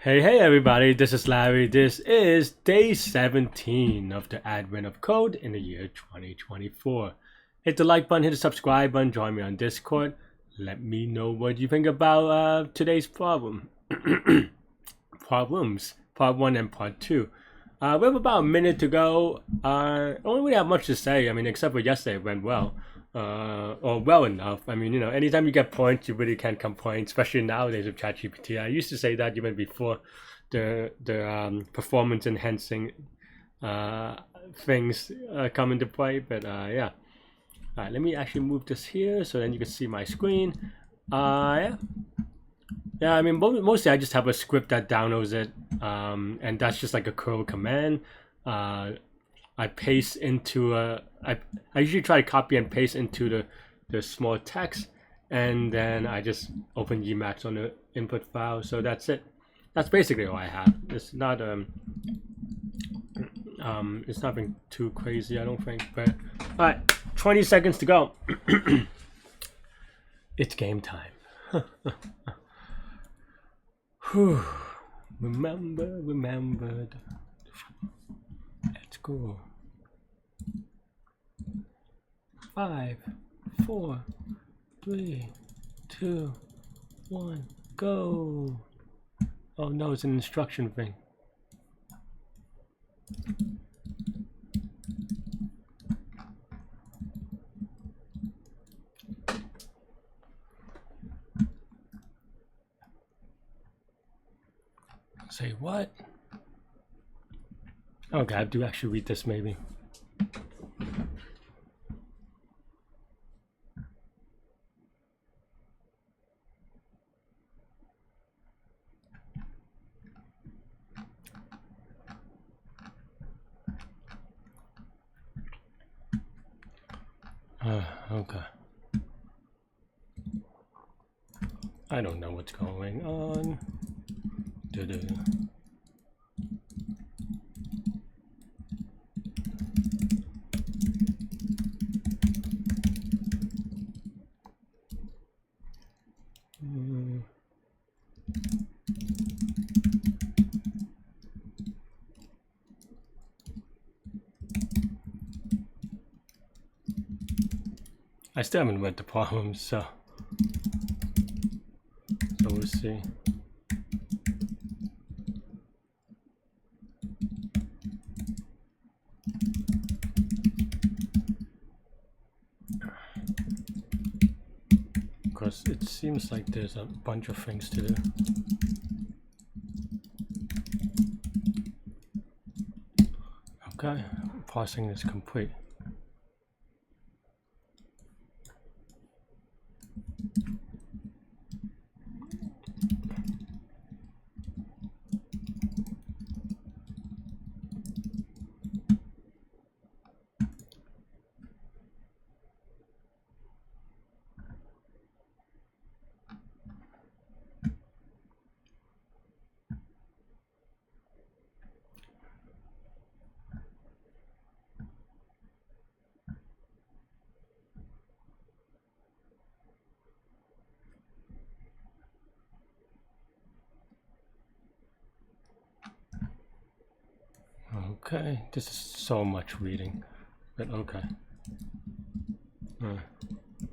Hey everybody, this is Larry. This is day 17 of the Advent of Code in the year 2024. Hit the like button, hit the subscribe button, join me on Discord. Let me know what you think about today's problem. Problems, part 1 and part 2. We have about a minute to go. I don't really have much to say, except for yesterday it went well. Or well enough. Anytime you get points, you really can't complain, especially nowadays with ChatGPT. I used to say that even before the performance enhancing things come into play, but yeah. All right, let me actually move this here so then you can see my screen. Yeah, mostly I just have a script that downloads it, and that's just like a curl command. I paste into I usually try to copy and paste into the small text, and then I just open Emacs on the input file. So that's it. That's basically all I have. It's nothing too crazy, I don't think. But all right, 20 seconds to go. It's game time. Whew. Remembered. Let's go. 5, 4, 3, 2, 1, go. Oh no, it's an instruction thing. Say what? Okay, I have to actually read this maybe. Okay. I don't know what's going on. I still haven't read the problems, so we'll see. Because it seems like there's a bunch of things to do. Okay, parsing is complete. Okay, this is so much reading, but okay.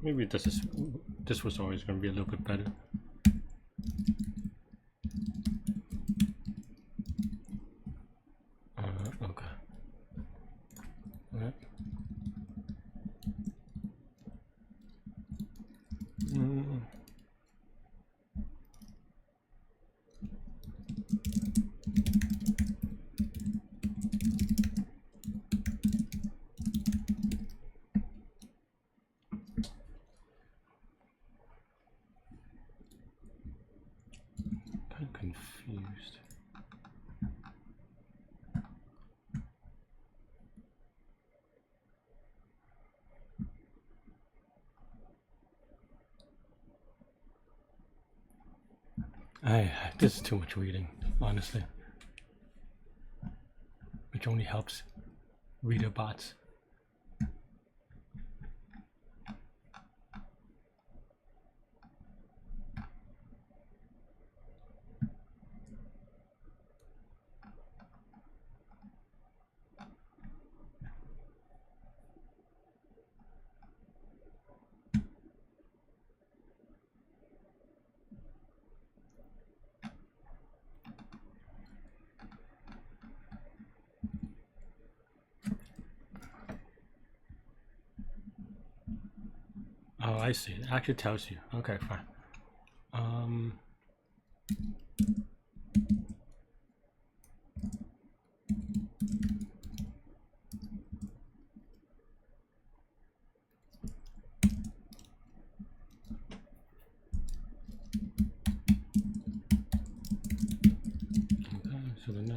Maybe this was always going to be a little bit better. Okay. All right. I'm confused. This is too much reading, honestly. Which only helps reader bots. I see. It actually tells you. Okay, fine. So now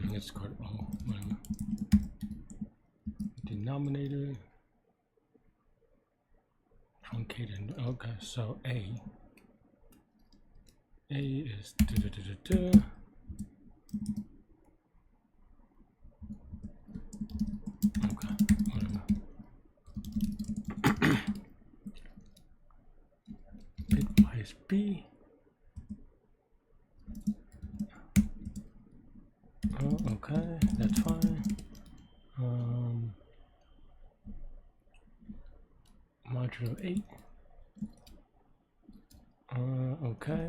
let's go. Oh, denominator truncated. Okay, so A is okay, whatever. Bitwise B. Oh, okay, that's fine. Modulo 8. Okay.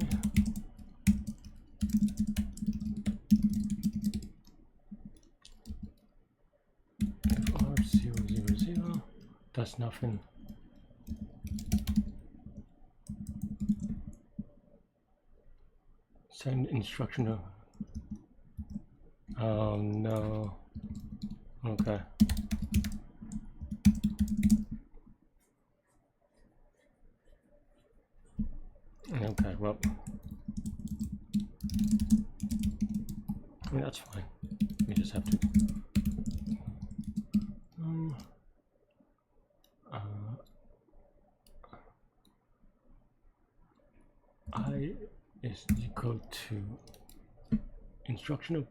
R000 does nothing. Send instructional. Oh no. Okay. Okay, well. I mean, that's fine. We just have to. I is equal to instructional.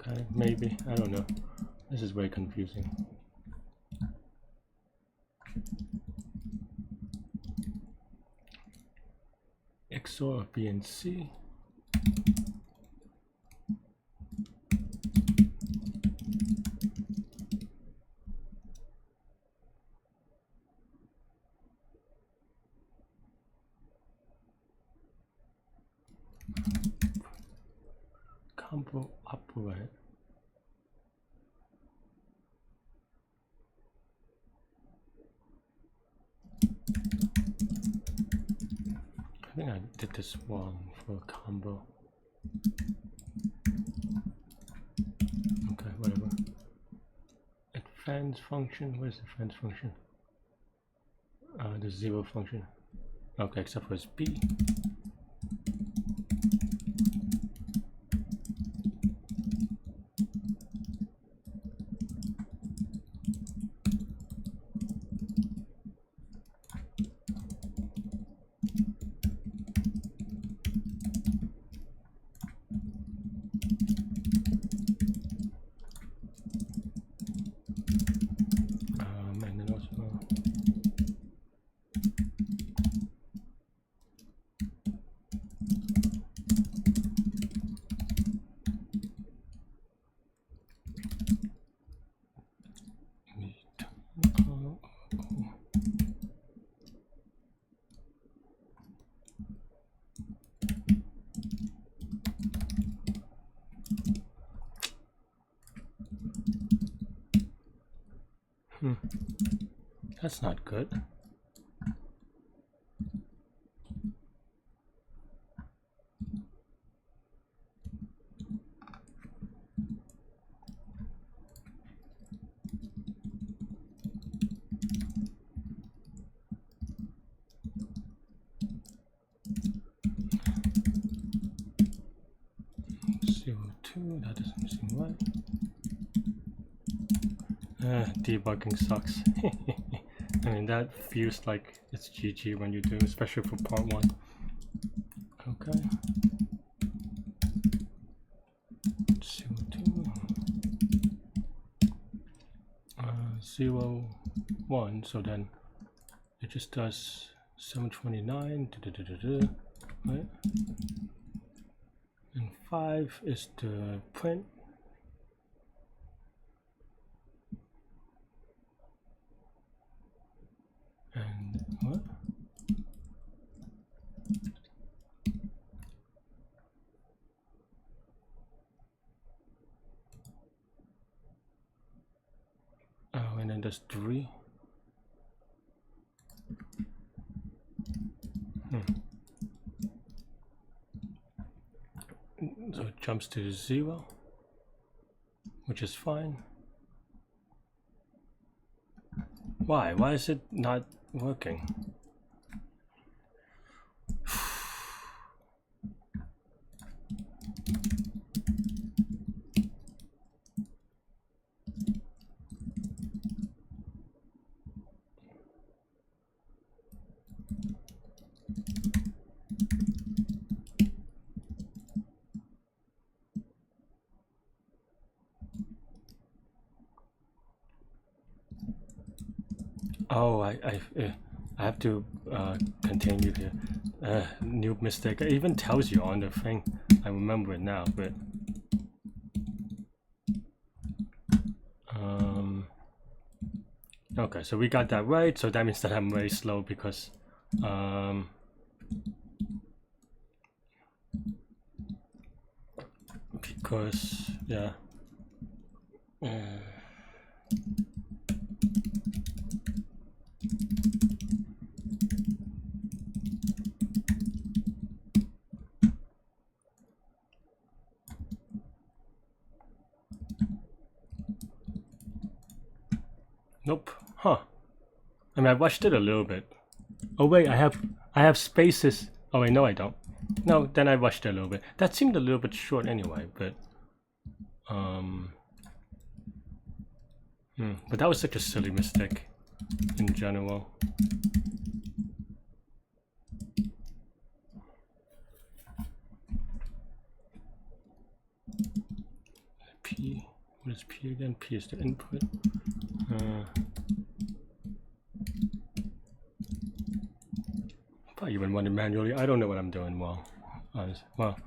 Okay, maybe, I don't know. This is very confusing. XOR of B and C. Combo operate. I think I did this one for combo. Okay, whatever. Advanced function, where's the advanced function? The zero function. Okay, except for it's B. And then also that's not good. That doesn't seem right. Debugging sucks. I mean, that feels like it's GG when you do, especially for part 1. Okay. 0, 1. So then it just does 729, right? And 5 is the print. And what? Oh, and then there's 3. So it jumps to 0, which is fine. Why? Why is it not working? Oh, I have to continue here. New mistake. It even tells you on the thing. I remember it now, but okay. So we got that right. So that means that I'm very slow because yeah. Nope. Huh. I mean, I watched it a little bit. Oh wait, I have spaces. Oh wait, no, I don't. No, then I watched it a little bit. That seemed a little bit short anyway, but but that was such a silly mistake in general. P. What is P again? P is the input. If I even run it manually, I don't know what I'm doing well. Well,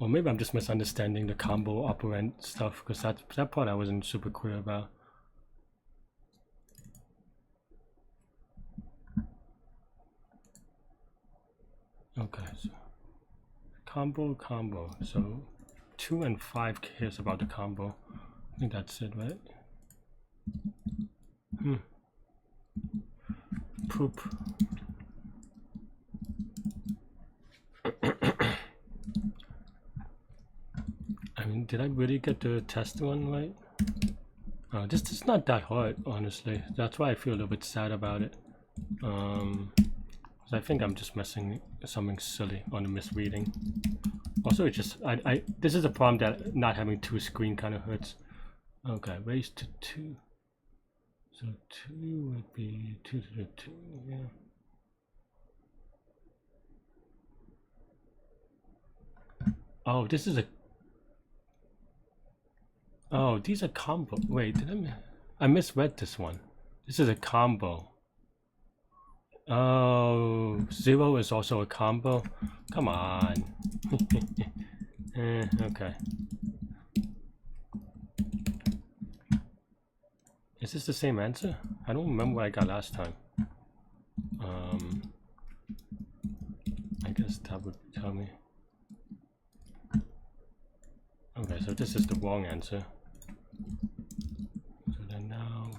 maybe I'm just misunderstanding the combo operand stuff because that part I wasn't super clear about. Okay, so combo. So 2 and 5 cares about the combo. I think that's it, right? Poop. I mean, did I really get the test one right? This is not that hard, honestly. That's why I feel a little bit sad about it. I think I'm just missing something silly on the misreading. Also, it's just this is a problem that not having 2 screen kind of hurts. Okay, raised to 2. So 2 would be 2 to the 2, yeah. Oh, this is a... Oh, these are combo. Wait, I misread this one. This is a combo. Oh, 0 is also a combo? Come on. Okay. Is this the same answer? I don't remember what I got last time. I guess that would tell me. Okay, so this is the wrong answer. So then now...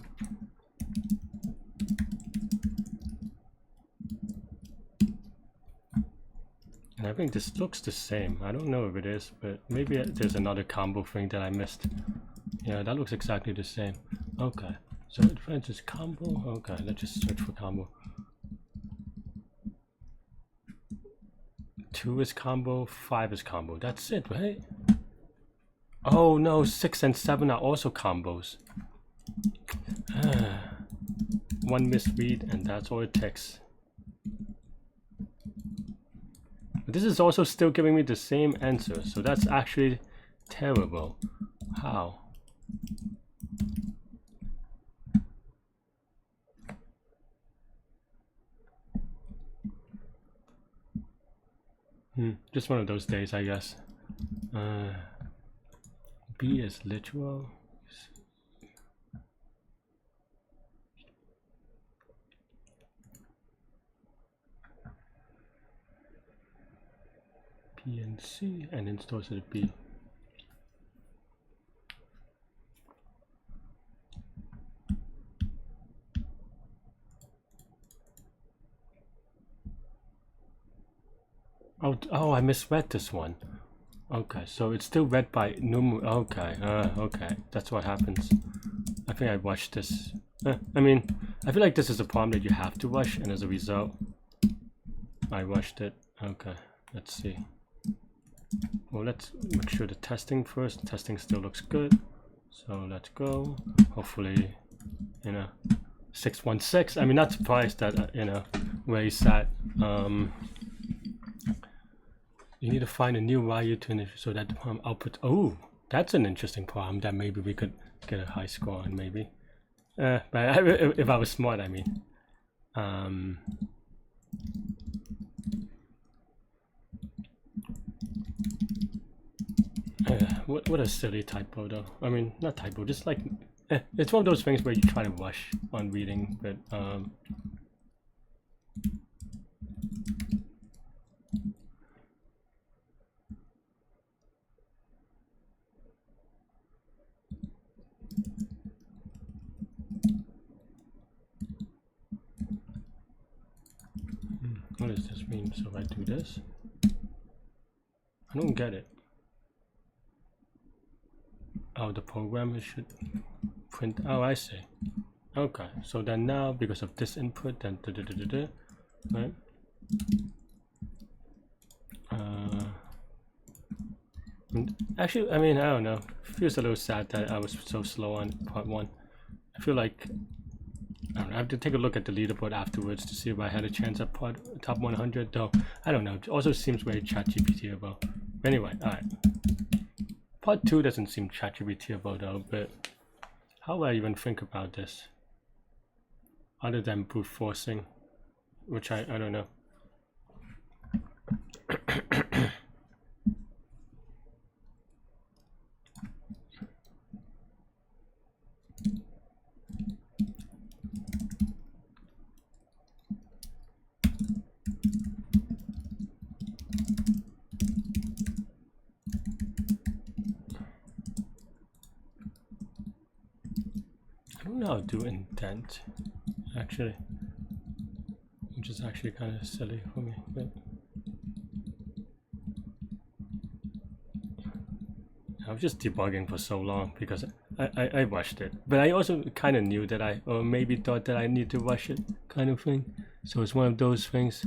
And I think this looks the same. I don't know if it is, but maybe there's another combo thing that I missed. Yeah, that looks exactly the same. Okay, so advanced is combo. Okay, let's just search for combo. 2 is combo, 5 is combo. That's it, right? Oh no, 6 and 7 are also combos. One misread and that's all it takes. But this is also still giving me the same answer, so that's actually terrible. How? Just one of those days, I guess. B is literal. P and C, and then stores at B. Oh, I misread this one. Okay, so it's still read by numeral. Okay, okay, that's what happens. I think I watched this. I mean, I feel like this is a problem that you have to wash, and as a result, I washed it. Okay, let's see. Well, let's make sure the testing first. Testing still looks good. So let's go. Hopefully, 616. I mean, not surprised that, where he's at. You need to find a new value to initial so that the problem output. Oh, that's an interesting problem that maybe we could get a high score on, maybe. But if I was smart, I mean. What a silly typo, though. I mean, not typo, just like it's one of those things where you try to rush on reading, but what does this mean? So if I do this, I don't get it. Oh, the program should print. Oh, I see. Okay, so then now because of this input, then right? Actually, I mean, I don't know. It feels a little sad that I was so slow on part 1. I feel like I don't know, I have to take a look at the leaderboard afterwards to see if I had a chance at top 100. Though I don't know. It also seems very ChatGPT-able. Anyway, all right. Part 2 doesn't seem ChatGPT-able though. But how do I even think about this? Other than brute forcing, which I don't know. I don't know how to do indent, actually, which is actually kind of silly for me. But I was just debugging for so long because I rushed it, but I also kind of knew that or maybe thought that I need to rush it, kind of thing. So it's one of those things.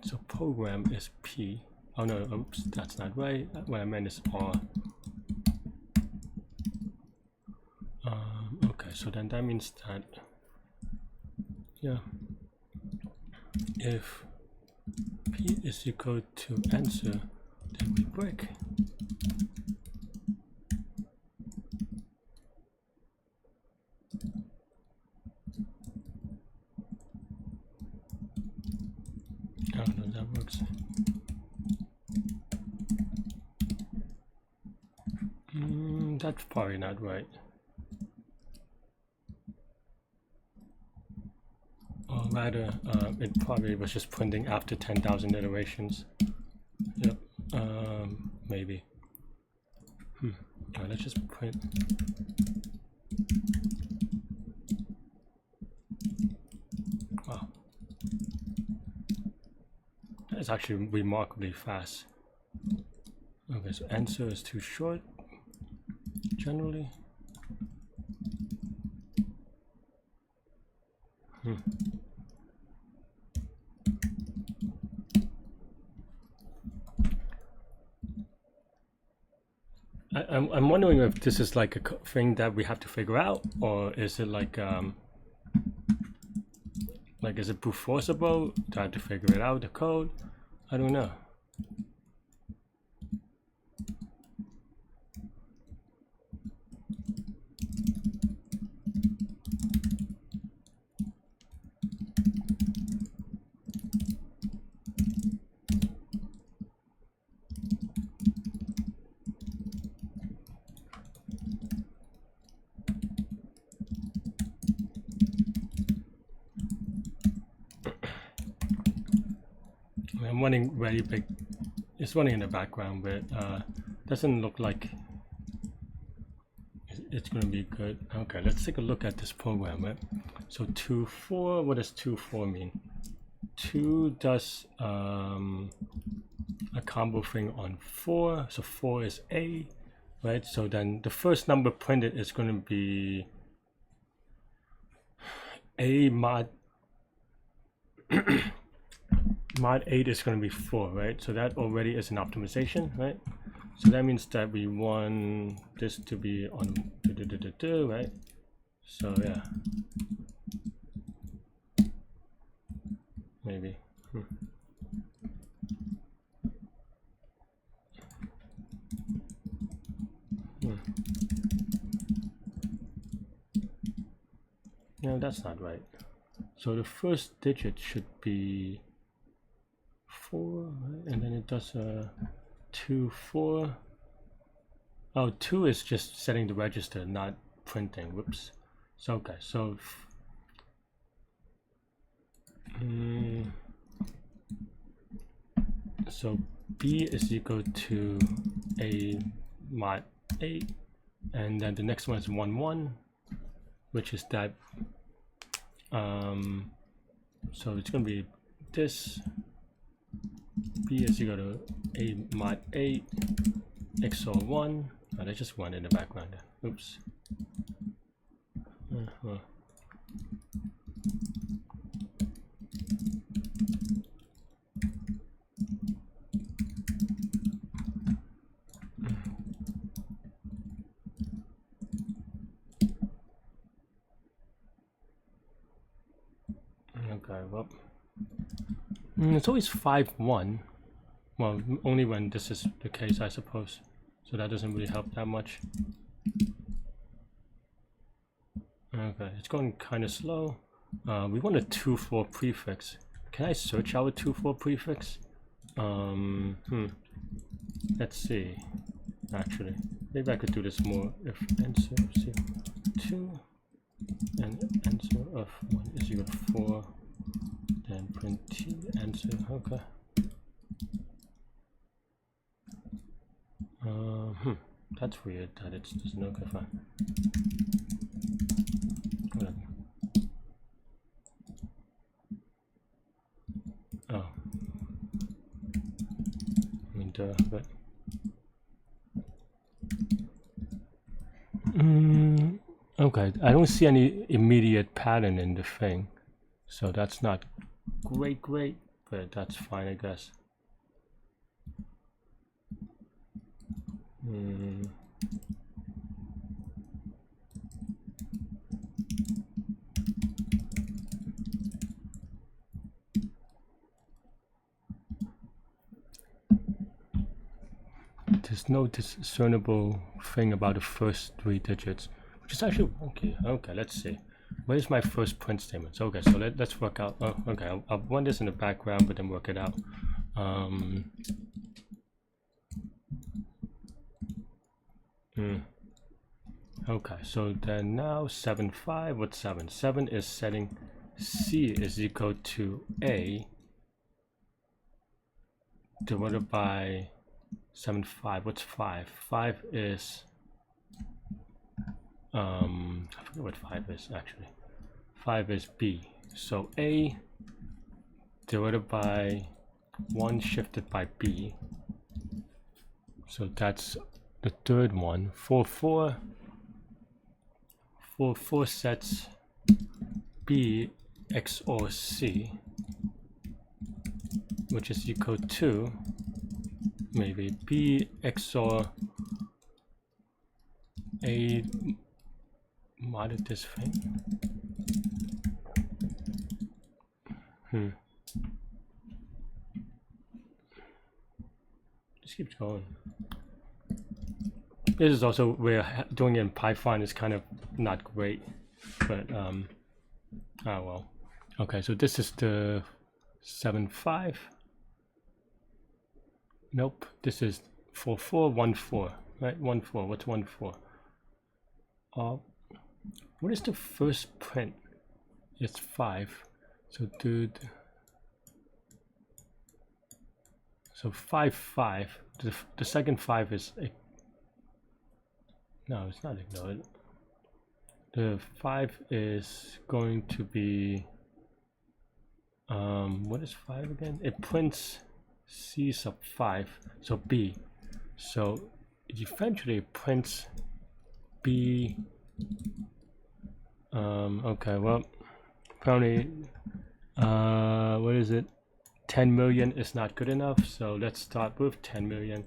So program is P. Oh no, oops, that's not right. What I meant is R. Okay, so then that means that, yeah, if P is equal to answer, then we break. I don't know if that works. That's probably not right. Or rather, it probably was just printing after 10,000 iterations. Yep, maybe. Let's just print. Wow. That's actually remarkably fast. Okay, so answer is too short, generally. I'm wondering if this is like a thing that we have to figure out, or is it like is it brute forceable to have to figure it out, the code? I don't know. I'm running very big. It's running in the background, but doesn't look like it's going to be good. Okay, let's take a look at this program, right? So 2 4, what does 2 4 mean? 2 does a combo thing on 4, so 4 is A, right? So then the first number printed is going to be A mod mod 8 is going to be 4, right? So that already is an optimization, right? So that means that we want this to be on right? So yeah, maybe. No, that's not right. So the first digit should be 4, right? And then it does 2 4. Oh, 2 is just setting the register, not printing. Whoops. So okay, so so B is equal to A mod 8, and then the next one is 1 1, which is that. So it's gonna be this. B is equal to A mod 8 XOR 1. Oh, that's just 1 in the background there. Oops. Okay, well, it's always 5 1. Well, only when this is the case, I suppose. So that doesn't really help that much. Okay, it's going kind of slow. We want a 2 4 prefix. Can I search our 2 4 prefix? Let's see. Actually, maybe I could do this more. If answer of 2 and answer of 1 is equal to 4, then print T answer. Okay. That's weird that it's just no. Okay, fine. Whatever. Oh. I mean, duh, but. Okay, I don't see any immediate pattern in the thing, so that's not great, but that's fine, I guess. There's no discernible thing about the first 3 digits, which is actually okay. Okay, let's see. Where's my first print statement? Okay, so let's work out. Oh, okay, I'll run this in the background, but then work it out. Okay, so then now 7 5. What's 7? 7 is setting C is equal to A divided by 7 5. What's 5? 5 is I forget what 5 is actually. 5 is B. So A divided by 1 shifted by B. So that's the third one. 4 4. 4 4 sets B XOR C, which is equal to maybe B XOR A modded this thing. Just keeps going. This is also where doing it in Python is kind of not great, but oh well. Okay, so this is the 7 5. Nope, this is 4 4 1 4, right? 1 4. What's 1 4? What is the first print? It's 5. So dude. So 5 5. The second 5 is no, it's not ignored. The 5 is going to be what is 5 again? It prints C sub 5, so B. So it eventually prints B. Okay, well, apparently, what is it? 10 million is not good enough, so let's start with 10 million,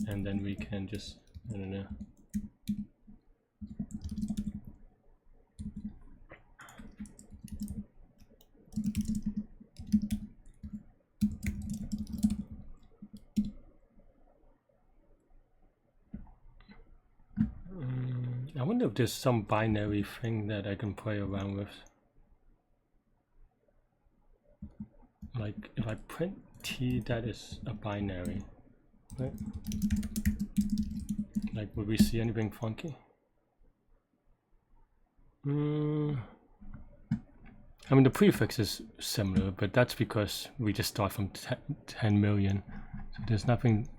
and then we can just, I don't know. I wonder if there's some binary thing that I can play around with. Like if I print T, that is a binary, right? Like, would we see anything funky? I mean, the prefix is similar, but that's because we just start from 10 million. So there's nothing,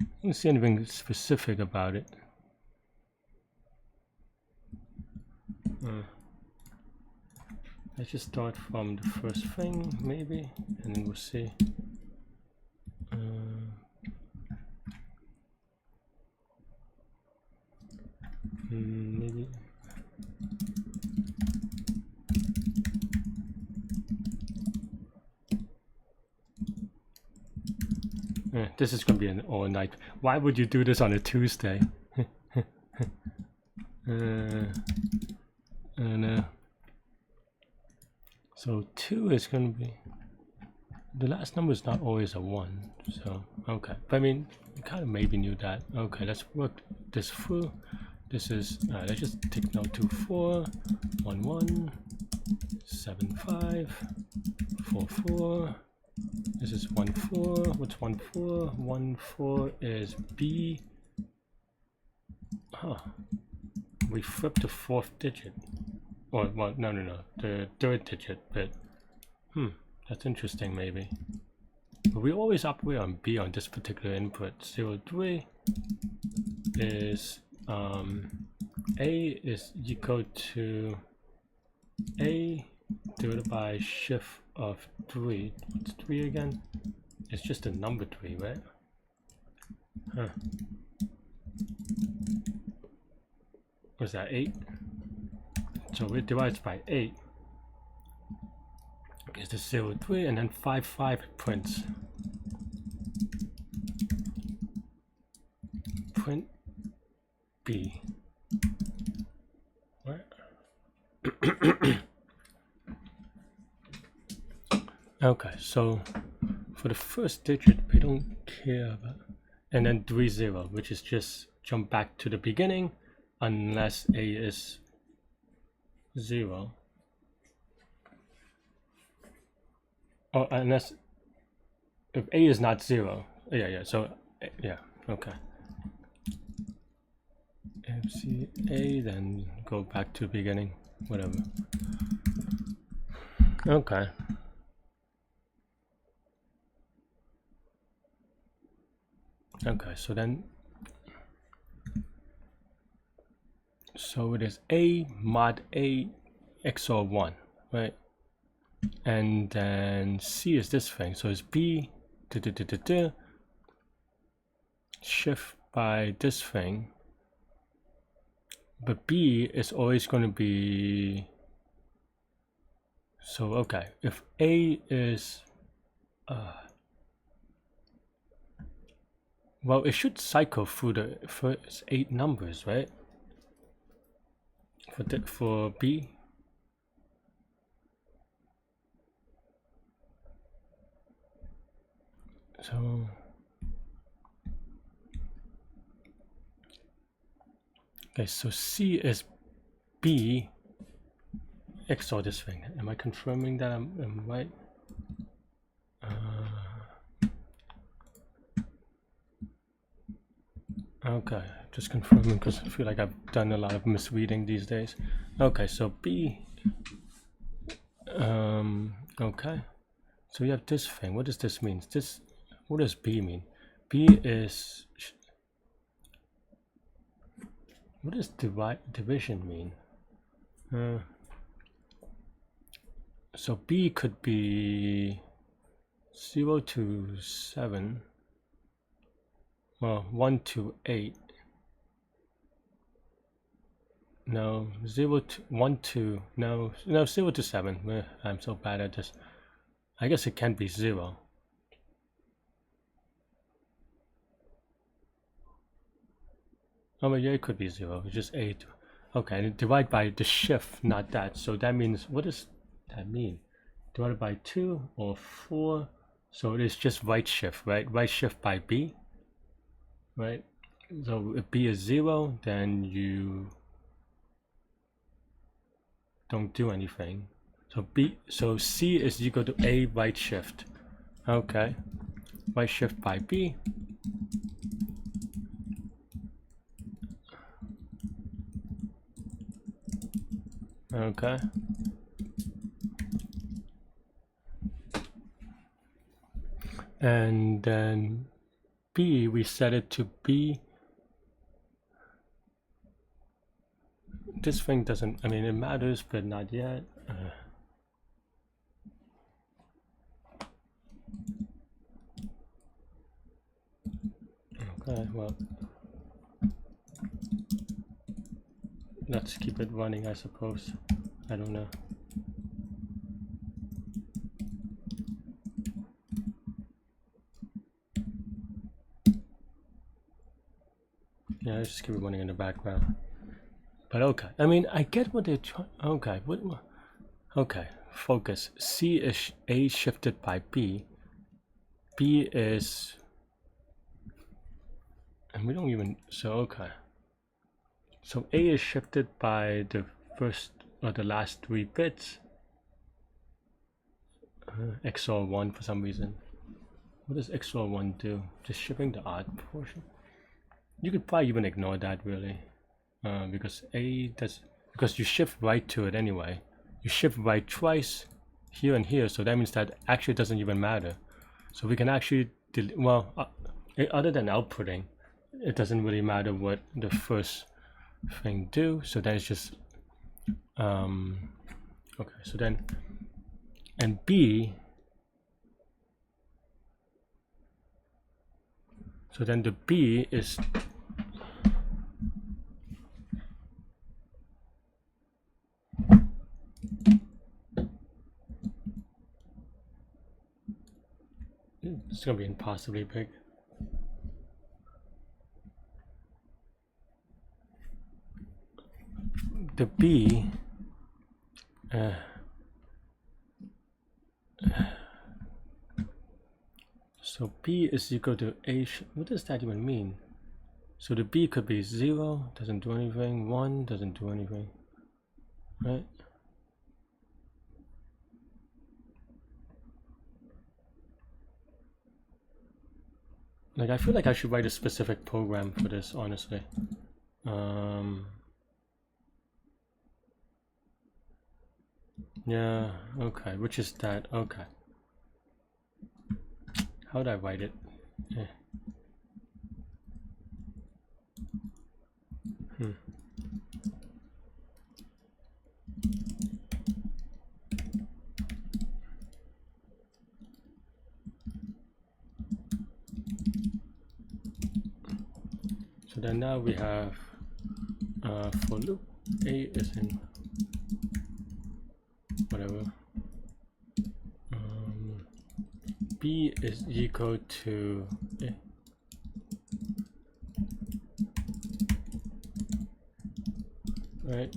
I don't see anything specific about it. Let's just start from the first thing, maybe, and then we'll see. Maybe. This is going to be an all-night. Why would you do this on a Tuesday? So 2 is going to be, the last number is not always a 1, so okay, but I mean, you kind of maybe knew that. Okay, let's work this through. This is, let's just take note 2 4 1 1 7 5 4 4. This is 1 4. What's 1 4? 1 4 is B. Huh. We flipped the 4th digit. Or, well, no, the 3rd digit, but that's interesting, maybe. But we always operate on B on this particular input. 0 3 is A is equal to A divided by shift of 3. What's 3 again? It's just a number 3, right? Huh. Was that 8? So it divides by 8 is the 0 3, and then 5 5 prints. Print B. What? Okay, so for the first digit we don't care about, and then 3 0, which is just jump back to the beginning unless A is 0, or unless if A is not 0. Yeah, so yeah, okay. If C A, then go back to beginning, whatever. Okay. Okay, so then, so it is A mod A XOR 1, right? And then C is this thing, so it's B shift by this thing, but B is always going to be, so okay, if A is well, it should cycle through the first 8 numbers, right? For B. So okay, so C is B XOR this thing. Am I confirming that I'm right? Okay, just confirming because I feel like I've done a lot of misreading these days. Okay, so B. Okay, so we have this thing. What does this mean? What does B mean? B is, what does division mean? So B could be 0 to 7, well, 1 to 8. No, 0 to 1 to, no, 0 to 7. I'm so bad at this. I guess it can be 0. Oh, but yeah, it could be 0. It's just 8. Okay, and divide by the shift, not that. So that means, what does that mean? Divided by 2 or 4. So it is just right shift, right? Right shift by B, right? So if B is 0, then you don't do anything. So C is equal to A right shift. Okay, right shift by B. Okay. And then B, we set it to B. This thing doesn't, I mean, it matters, but not yet. Okay, well, let's keep it running, I suppose. I don't know. Yeah, let's just keep it running in the background. But okay, I mean, I get what they're trying. Okay, okay, focus. C is A shifted by B. B is, and we don't even, so okay. So A is shifted by the first or the last 3 bits. XOR 1 for some reason. What does XOR 1 do? Just shifting the odd portion? You could probably even ignore that really. Because because you shift right to it anyway. You shift right twice here and here, so that means that actually doesn't even matter. So we can actually well, other than outputting, it doesn't really matter what the first thing do. So then it's just okay. So then and B. So then the B is it's gonna be impossibly big. The B so B is equal to A. What does that even mean? So the B could be 0, doesn't do anything, 1, doesn't do anything, right? Like, I feel like I should write a specific program for this, honestly. Yeah, okay, which is that? Okay. How would I write it? Yeah. So then now we have for loop A is in whatever. B is equal to A. Right.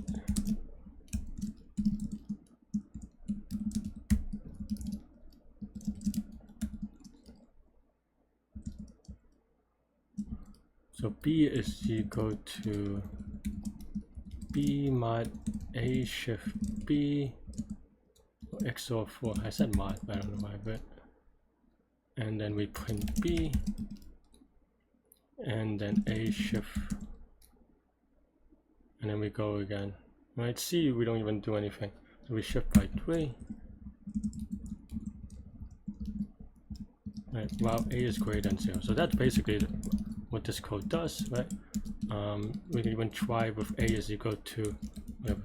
So B is equal to B mod A shift B XOR 4. I said mod, but I don't know why, but and then we print B and then A shift and then we go again. Right, C we don't even do anything. So we shift by 3. right, while a is greater than 0. So that's basically what this code does, right? We can even try with a is equal to whatever.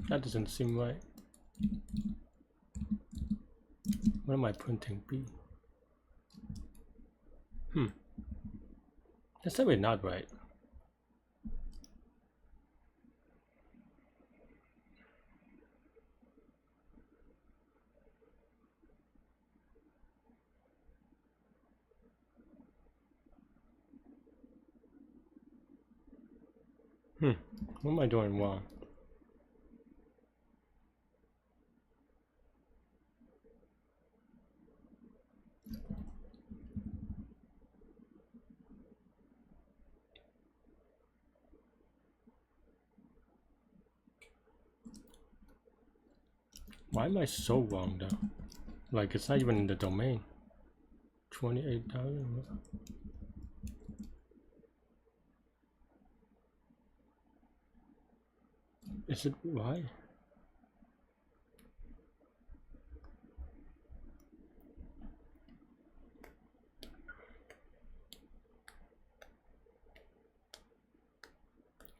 That doesn't seem right. What am I printing? B. That's definitely not right. What am I doing wrong? Why am I so wrong though? Like, it's not even in the domain. 28,000. Is it why?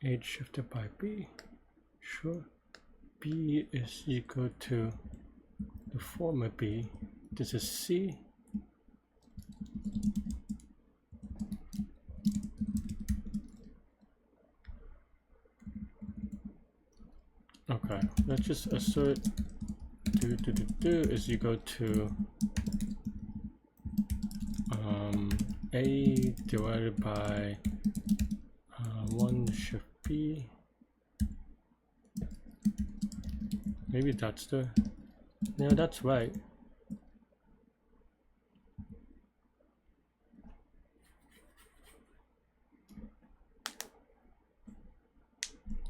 H shifted by B. Sure. B is equal to the former B. This is C. Okay, let's just assert is equal to A divided by 1 shift B. Maybe that's the... Yeah, that's right.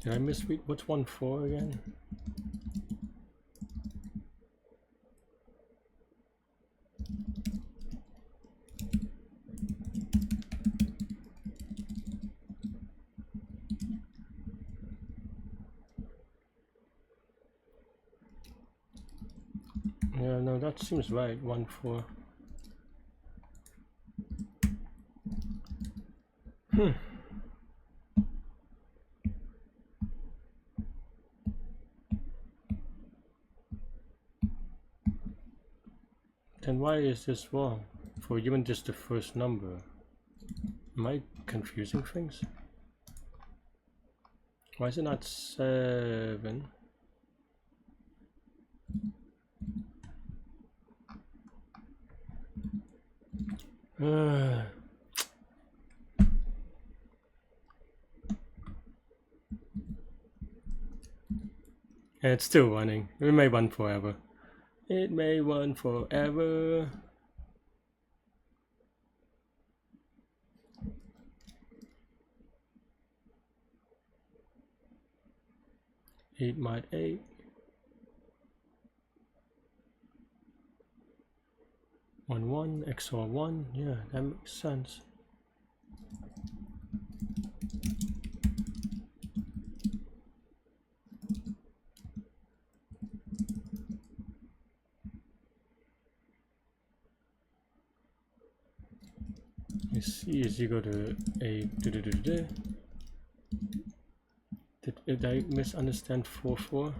Did I misread? What's 1 4 again? Yeah, no, that seems right. 1 4. Then why is this wrong for even just the first number? Am I confusing things? Why is it not 7? It's still running. It may run forever. It may run forever. Eight mod 8. One 1 XOR 1. Yeah, that makes sense. C is equal to a. Did I misunderstand 4 4?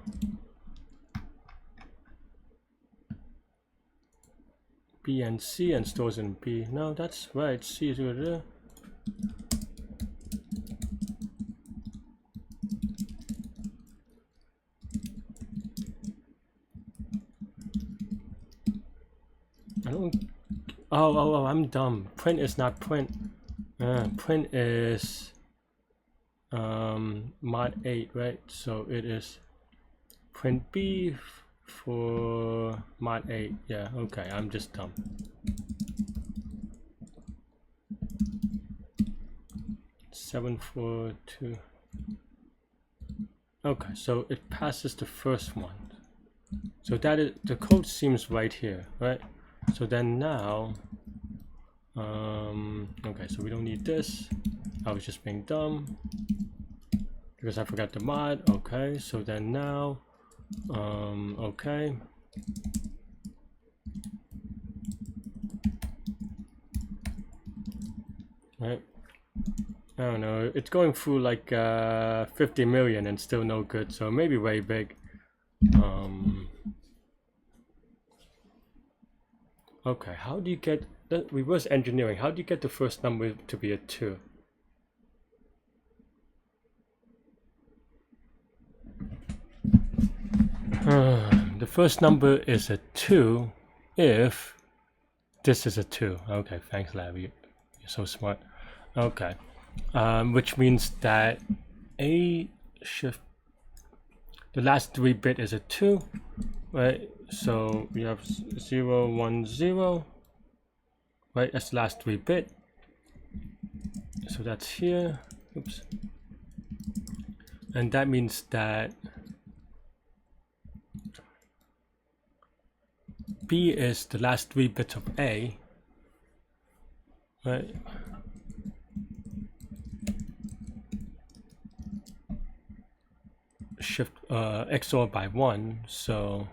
B and C and stores in B. No, that's right. C is equal to. I don't. Oh, I'm dumb. Print is not print. Print is mod 8, right? So it is print B for mod 8. Yeah, okay, I'm just dumb. Seven, 4, 2. Okay, so it passes the first one. So that is, the code seems right here, right? So then now Okay, so we don't need this. I was just being dumb because I forgot the mod. Okay, so then now, okay. Right. I don't know. It's going through like 50 million and still no good. So maybe way big. Okay, how do you get the reverse engineering? How do you get the first number to be a 2? The first number is a 2 if this is a 2. Okay, thanks, Larry. You're so smart. Okay, which means that A shift, the last 3 bit is a 2, right? So we have 0, 1, 0, right? That's the last 3 bit. So that's here. Oops. And that means that B is the last 3 bits of A, right? Shift XOR by 1, so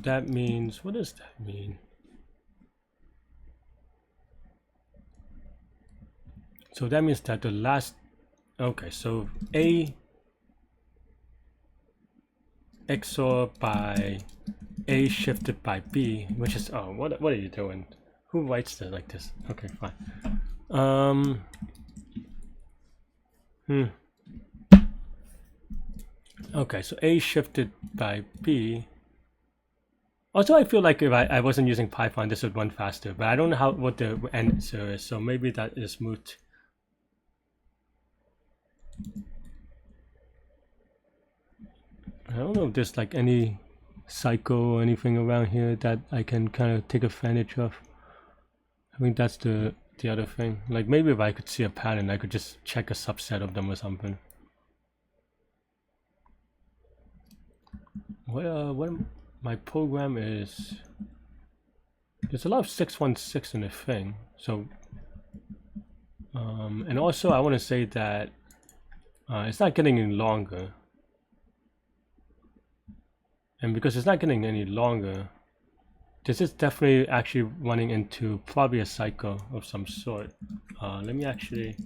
that means, what does that mean? So that means that the last, okay, so A XOR by A shifted by B, which is, oh, what are you doing? Who writes it like this? Okay, fine. Okay, so A shifted by B. Also, I feel like if I wasn't using Python, this would run faster, but I don't know what the answer is, so maybe that is moot. I don't know if there's like any cycle or anything around here that I can kind of take advantage of. I think that's the other thing. Like maybe if I could see a pattern, I could just check a subset of them or something. What my program is, there's a lot of 616 in the thing, so and also I want to say that it's not getting any longer, and because it's not getting any longer, this is definitely actually running into probably a cycle of some sort. Let me actually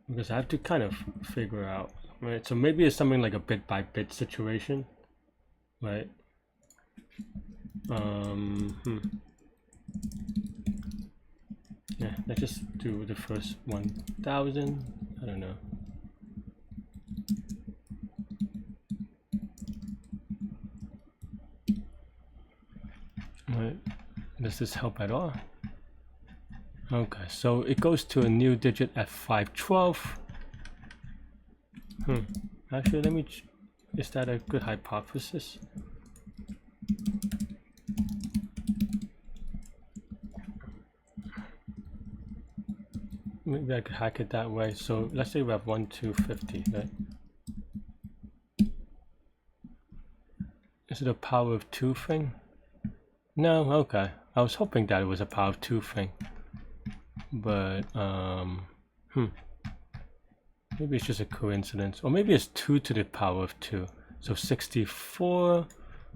because I have to kind of figure out, right? So maybe it's something like a bit by bit situation, right? Yeah, let's just do the first 1000. I don't know. Right. Does this help at all? Okay, so it goes to a new digit at 512. Actually, let me. Is that a good hypothesis? Maybe I could hack it that way. So let's say we have 1 to 50, right? Is it a power of 2 thing? No, okay. I was hoping that it was a power of 2 thing. But, maybe it's just a coincidence. Or maybe it's 2 to the power of 2. So 64,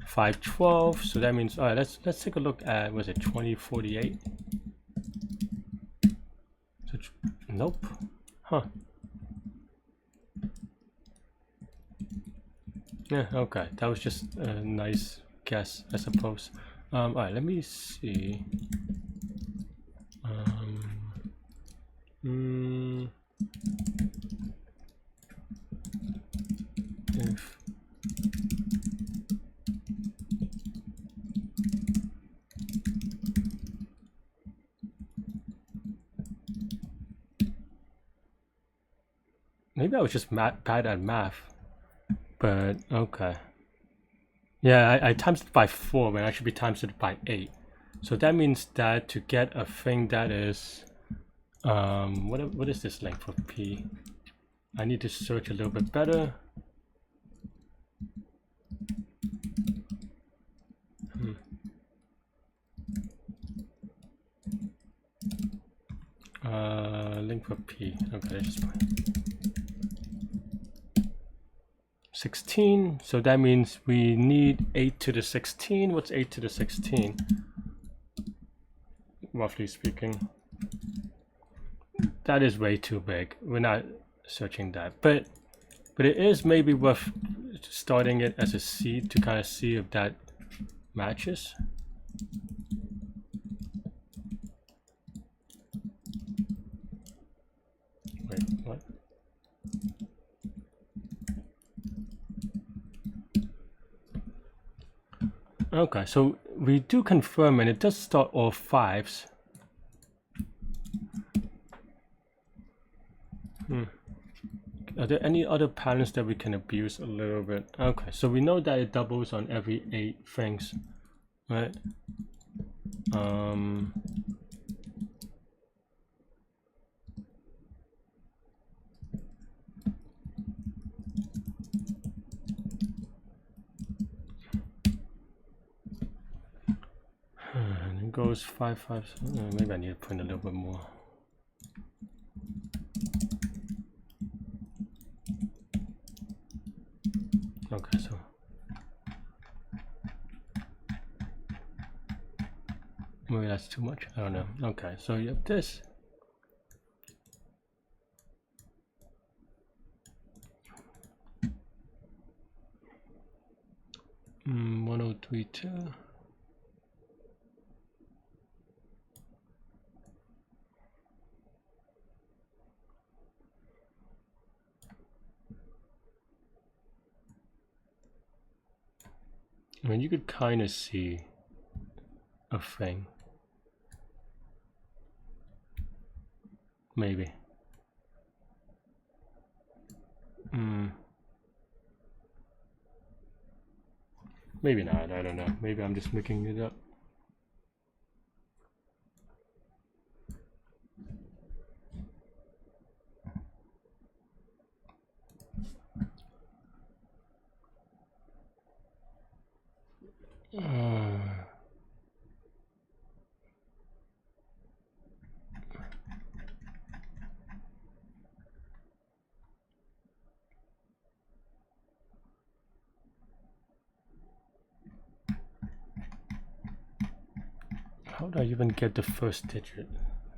512. So that means, alright, let's take a look at, was it 2048? So, nope. Huh. Yeah, okay. That was just a nice guess, I suppose. Alright, let me see. If maybe I was just bad at math, but okay. Yeah, I times it by 4 when I should be times it by 8. So that means that to get a thing that is, what is this length for P? I need to search a little bit better. same for P. Okay, let's just put 16. So that means we need 8 to the 16. What's 8 to the 16? Roughly speaking. That is way too big. We're not searching that. But it is maybe worth starting it as a seed to kind of see if that matches. Wait, what? Okay, so we do confirm and it does start all 5s. Are there any other patterns that we can abuse a little bit? Okay, so we know that it doubles on every 8 things, right? And it goes 5, 5. Maybe I need to put in a little bit more. Okay, so maybe that's too much. I don't know. Okay, so you have this. Mm, 1032. I mean, you could kind of see a thing. Maybe. Maybe not, I don't know. Maybe I'm just making it up. How do I even get the first digit?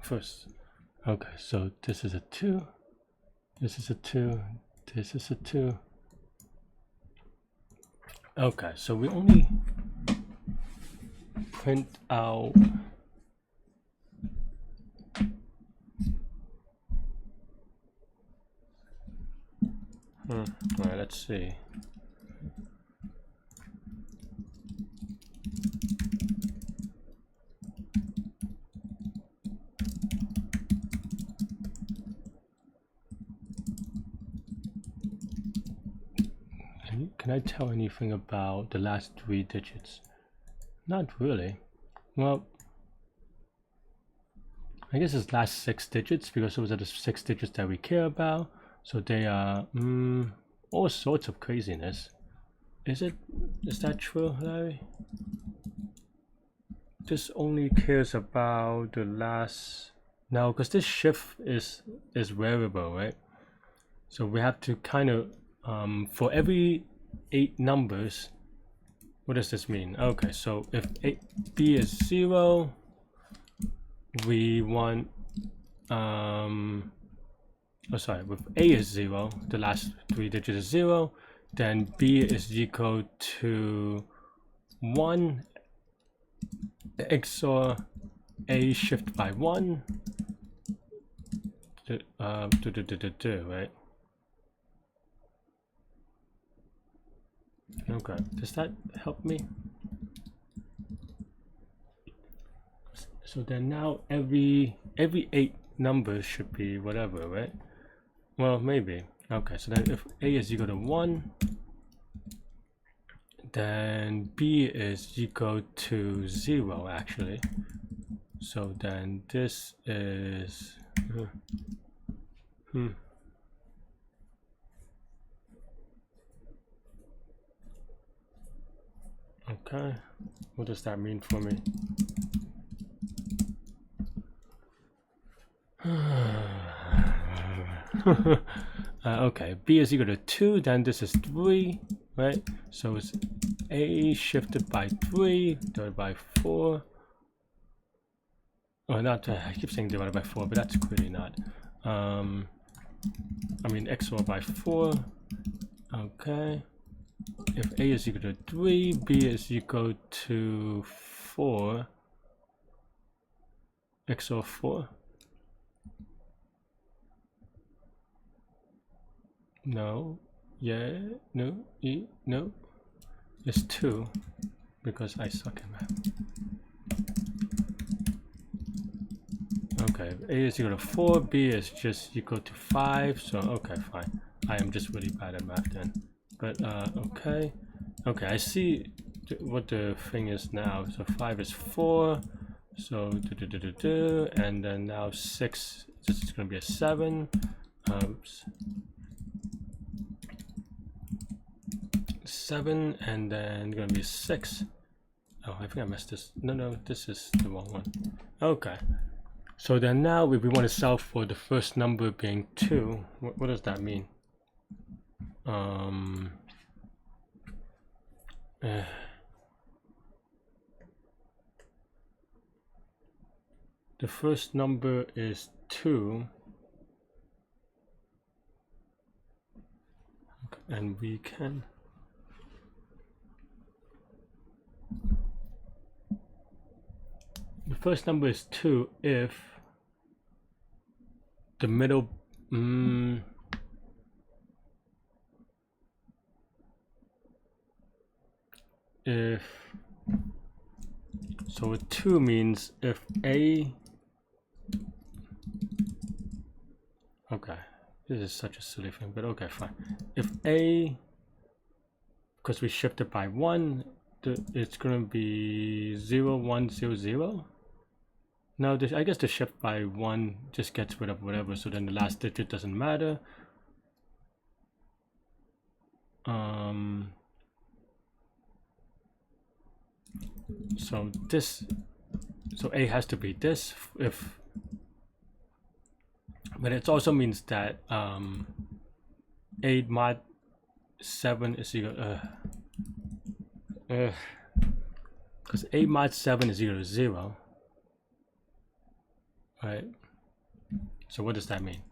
First. Okay, so this is a 2. This is a 2. This is a 2. Okay, so we only print out Alright, let's see. Can I tell anything about the last 3 digits? Not really. Well, I guess it's last 6 digits because those are the 6 digits that we care about. So they are all sorts of craziness. Is that true, Larry? This only cares about the last. No, because this shift is variable, right? So we have to kind of for every 8 numbers. What does this mean? Okay, so if B is 0, we want with A is 0, the last 3 digits is 0, then B is equal to 1 XOR A shift by 1 right? Okay, does that help me? So then now every 8 numbers should be whatever, right? Well, maybe. Okay, so then if A is equal to 1, then B is equal to 0 actually. So then this is okay, what does that mean for me? Okay, b is equal to 2, then this is 3, right? So it's a shifted by 3 divided by 4. Oh, not, I keep saying divided by 4, but that's clearly not. I mean, XOR by 4. Okay. If a is equal to 3, b is equal to 4. XOR 4. No. Yeah. No. No. It's 2. Because I suck at math. Okay. A is equal to 4. B is just equal to 5. So, okay, fine. I am just really bad at math then. But, okay. Okay, I see what the thing is now. So 5 is 4. So, and then now 6. This is going to be a 7. Oops. 7, and then going to be 6. Oh, I think I messed this. No, this is the wrong one. Okay. So then now if we want to solve for the first number being 2, what does that mean? The first number is 2. Okay, and we can... The first number is 2 if the middle... if... So a 2 means if A... Okay, this is such a silly thing, but okay, fine. If A... Because we shifted by 1, it's going to be 0, 1, 0, 0. No, I guess the shift by 1 just gets rid of whatever, so then the last digit doesn't matter. So this, so A has to be this if, but it also means that 8 mod 7 is equal, because 8 mod 7 is equal to 0. Right, so what does that mean?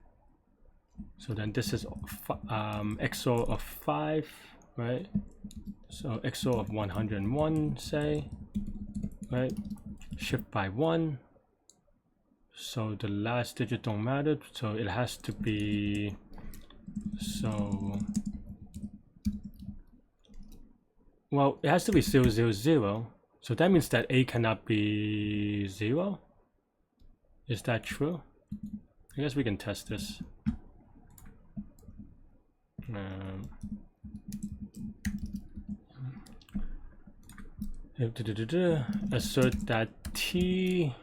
So then this is XOR of 5, right? So XOR of 101, say, right? Shift by 1. So the last digit don't matter, so it has to be, so, well, it has to be 0, 0, 0. So that means that A cannot be 0. Is that true? I guess we can test this. Assert that T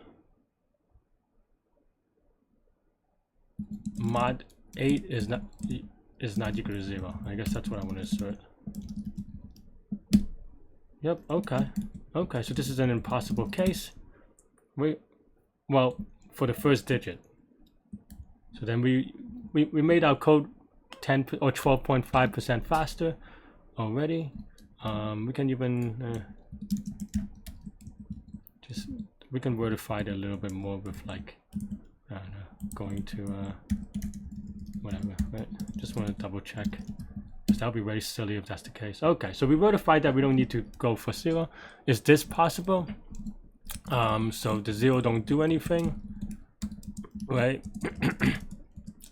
mod 8 is not equal to 0. I guess that's what I want to assert. Yep. Okay. Okay. So this is an impossible case. Well, for the first digit. So then we made our code 10 or 12.5% faster already. We can even we can wordify it a little bit more with, like, I don't know, going to whatever, right? Just want to double check, because that would be very silly if that's the case. Okay, so we wordify that we don't need to go for 0. Is this possible? So the 0 don't do anything, right?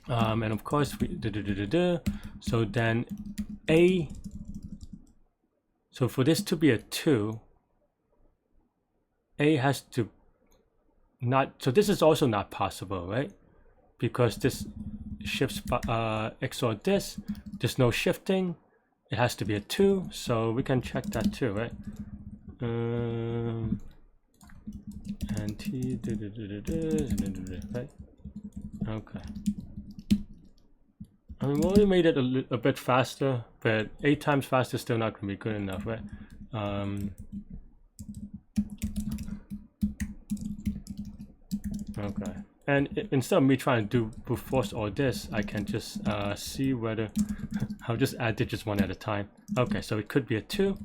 And of course we so then A, so for this to be a 2, A has to not, so this is also not possible, right? Because this shifts XOR this, there's no shifting, it has to be a 2, so we can check that too, right? And T, right? Okay. I mean, we only made it a bit faster, but 8 times faster is still not going to be good enough, right? Okay. And instead of me trying to do brute force all this, I can just see whether I'll just add digits one at a time. Okay, so it could be a 2.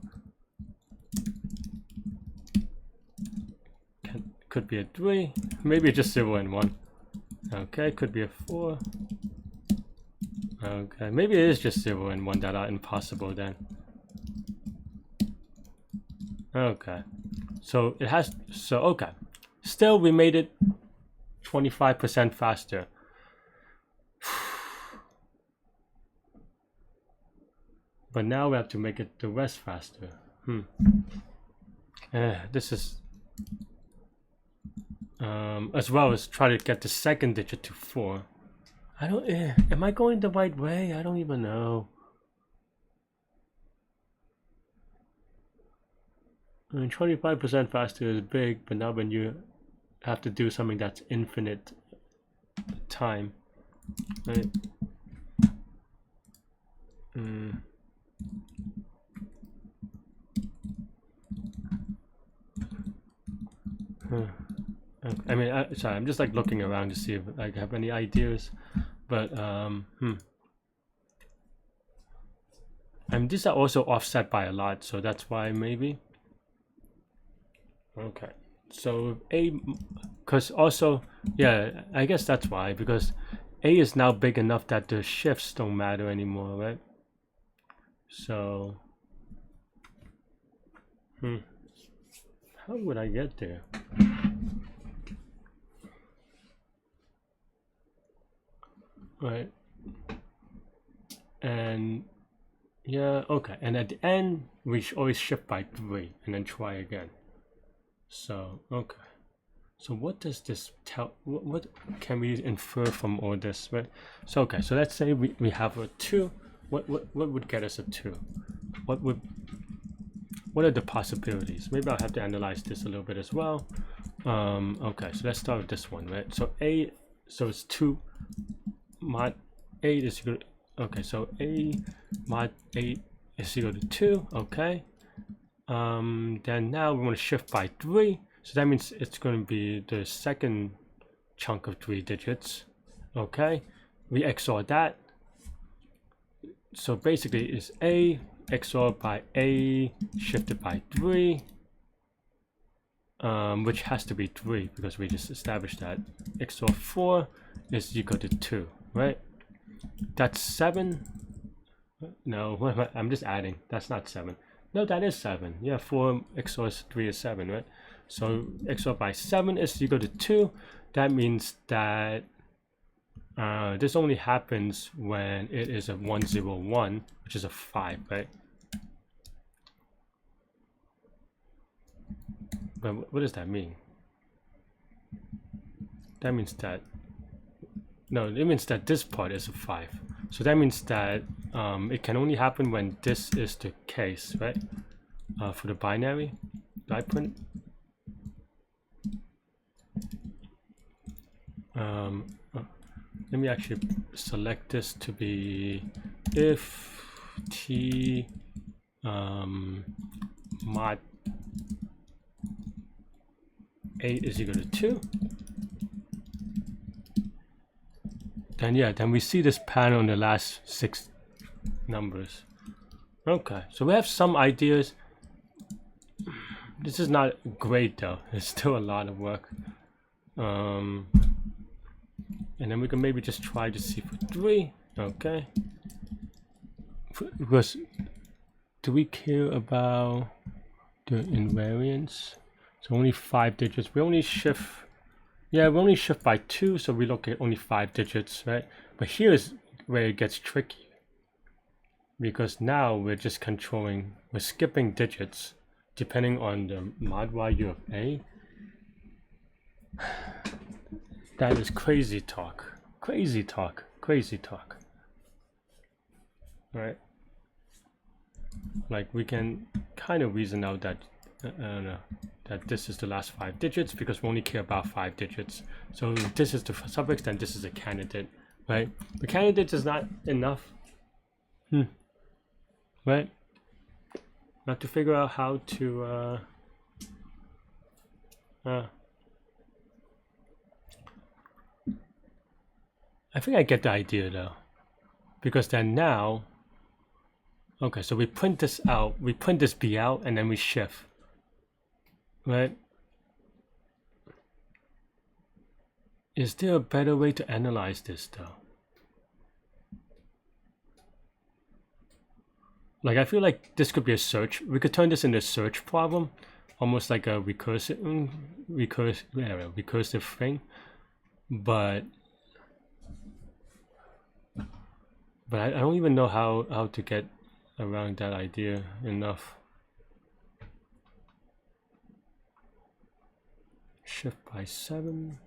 Could be a 3. Maybe just 0 and 1. Okay, could be a 4. Okay, maybe it is just 0 and 1 that are impossible then. Okay, so it has, so okay. Still, we made it 25% faster. But now we have to make it the rest faster. This is as well as try to get the second digit to 4. I don't. Am I going the right way? I don't even know. I mean, 25% faster is big, but now when you have to do something that's infinite time, right? I mean, sorry, I'm just like looking around to see if I have any ideas, but and these are also offset by a lot, so that's why maybe. Okay, so A, because also, yeah, I guess that's why, because A is now big enough that the shifts don't matter anymore, right? So, how would I get there? Right, and yeah, okay, and at the end we always shift by 3 and then try again. So okay, so what does this tell? What can we infer from all this, right? So okay, so let's say we have a 2. What would get us a 2? What are the possibilities? Maybe I'll have to analyze this a little bit as well. Okay, so let's start with this one, right? So A, so it's 2 mod 8 is equal to, okay, so A mod 8 is equal to 2, okay. Then now we want to shift by 3, so that means it's going to be the second chunk of 3 digits, okay. We XOR that, so basically it's A XOR by A shifted by 3, which has to be 3 because we just established that. XOR 4 is equal to 2, right? That's 7. No, I'm just adding. That's not 7. No, that is 7. Yeah, 4 XOR 3 is 7, right? So XOR by 7 is equal to 2. That means that this only happens when it is a 1, 0, 1, which is a 5, right? But what does that mean? That means that, no, it means that this part is a 5. So that means that it can only happen when this is the case, right? For the binary, I print. Let me actually select this to be if t mod 8 is equal to 2. Then yeah, then we see this pattern on the last 6 numbers. Okay, so we have some ideas. This is not great though. It's still a lot of work. And then we can maybe just try to see for 3. Okay. Because do we care about the invariance? So only 5 digits. We only shift. Yeah, we only shift by 2, so we look at only 5 digits, right? But here is where it gets tricky. Because now we're just controlling, we're skipping digits depending on the mod value of A. That is crazy talk. Crazy talk. Crazy talk. Right? Like we can kind of reason out that I don't know, that this is the last 5 digits because we only care about 5 digits. So if this is the suffix, then this is a candidate, right? The candidate is not enough. Right? Now to figure out how to I think I get the idea though, because then now, okay, so we print this out, we print this B out, and then we shift, right? Is there a better way to analyze this though? Like, I feel like this could be a search. We could turn this into a search problem, almost like a recursive thing. But I don't even know how to get around that idea enough. Shift by 7.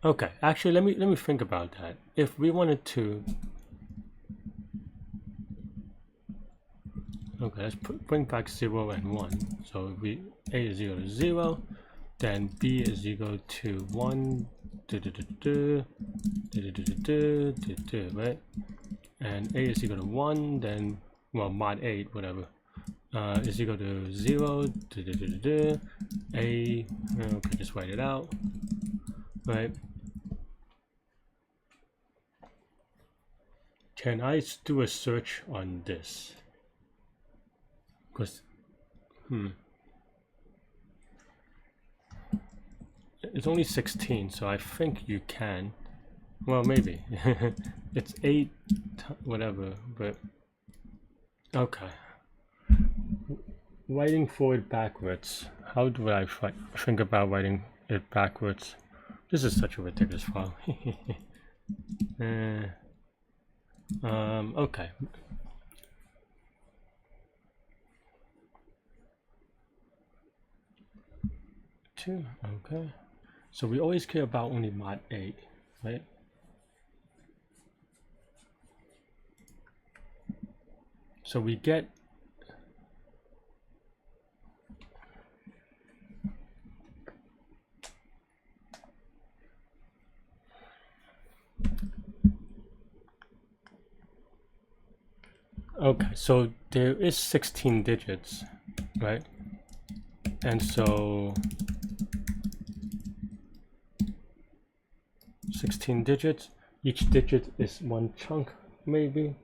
Okay, actually, let me think about that. If we wanted to, okay, let's bring back 0 and 1. So we A is equal to 0, then B is equal to 1, right? And A is equal to 1, then, well, mod 8, whatever, is equal to 0, A, okay, just write it out, right? Can I do a search on this? Because, it's only 16, so I think you can. Well, maybe. It's 8, whatever, but okay. Writing forward backwards. How do I think about writing it backwards? This is such a ridiculous file. Okay. Two, okay. So we always care about only mod 8, right? So we get okay, so there is 16 digits, right? And so 16 digits, each digit is one chunk, maybe.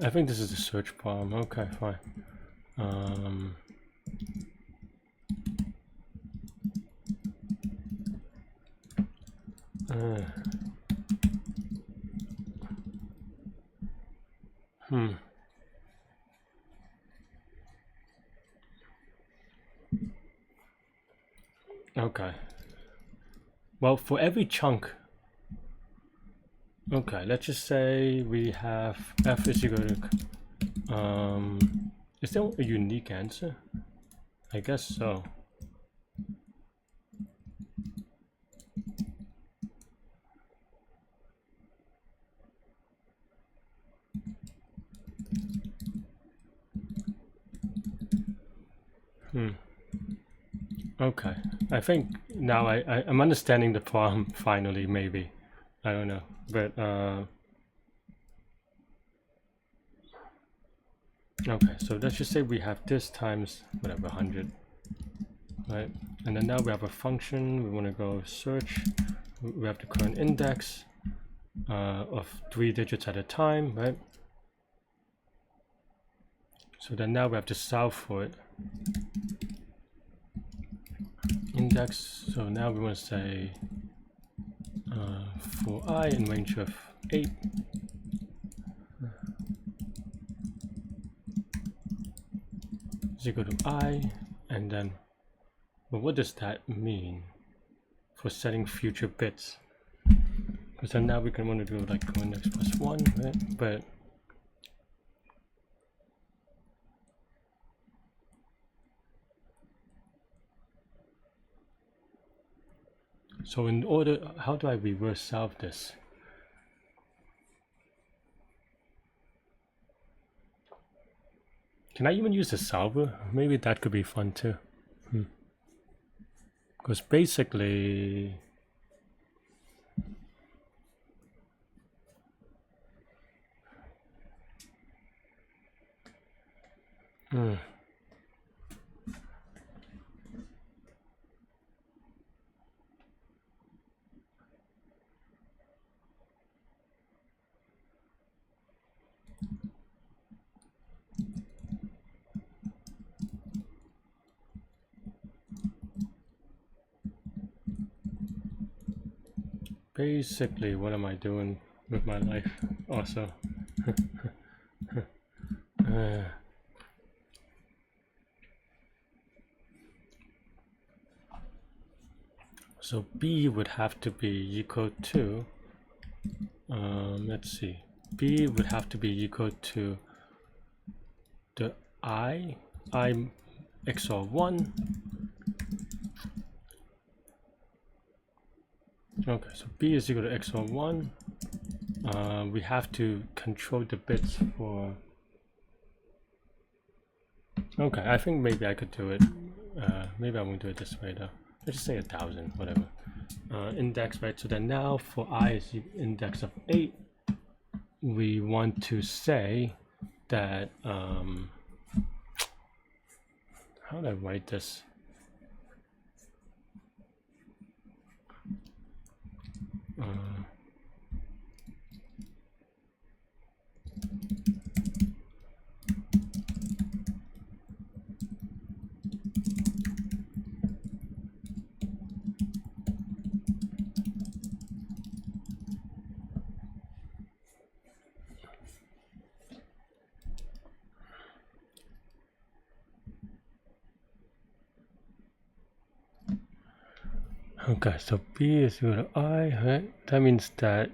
I think this is the search problem. Okay, fine. Okay. Well, for every chunk, okay, let's just say we have f is equal to, is there a unique answer? I guess so. Okay, I think now I'm understanding the problem finally, maybe. I don't know, but okay, so let's just say we have this times whatever 100, right? And then now we have a function, we want to go search, we have the current index of 3 digits at a time, right? So then now we have to solve for it. Index, so now we want to say for I in range of 8, is equal to I, and then, but what does that mean for setting future bits? Because then now we can want to do like index plus 1, right? But so in order, how do I reverse solve this? Can I even use the solver? Maybe that could be fun too. Because basically, Basically, what am I doing with my life also? So B would have to be equal to, let's see, B would have to be equal to the I XOR 1. Okay, so B is equal to XOR 1. We have to control the bits for... Okay, I think maybe I could do it. Maybe I won't do it this way though. Let's just say 1,000, whatever. Index, right? So then now for I is the index of 8, we want to say that, how do I write this? Okay, so B is equal to I, right? That means that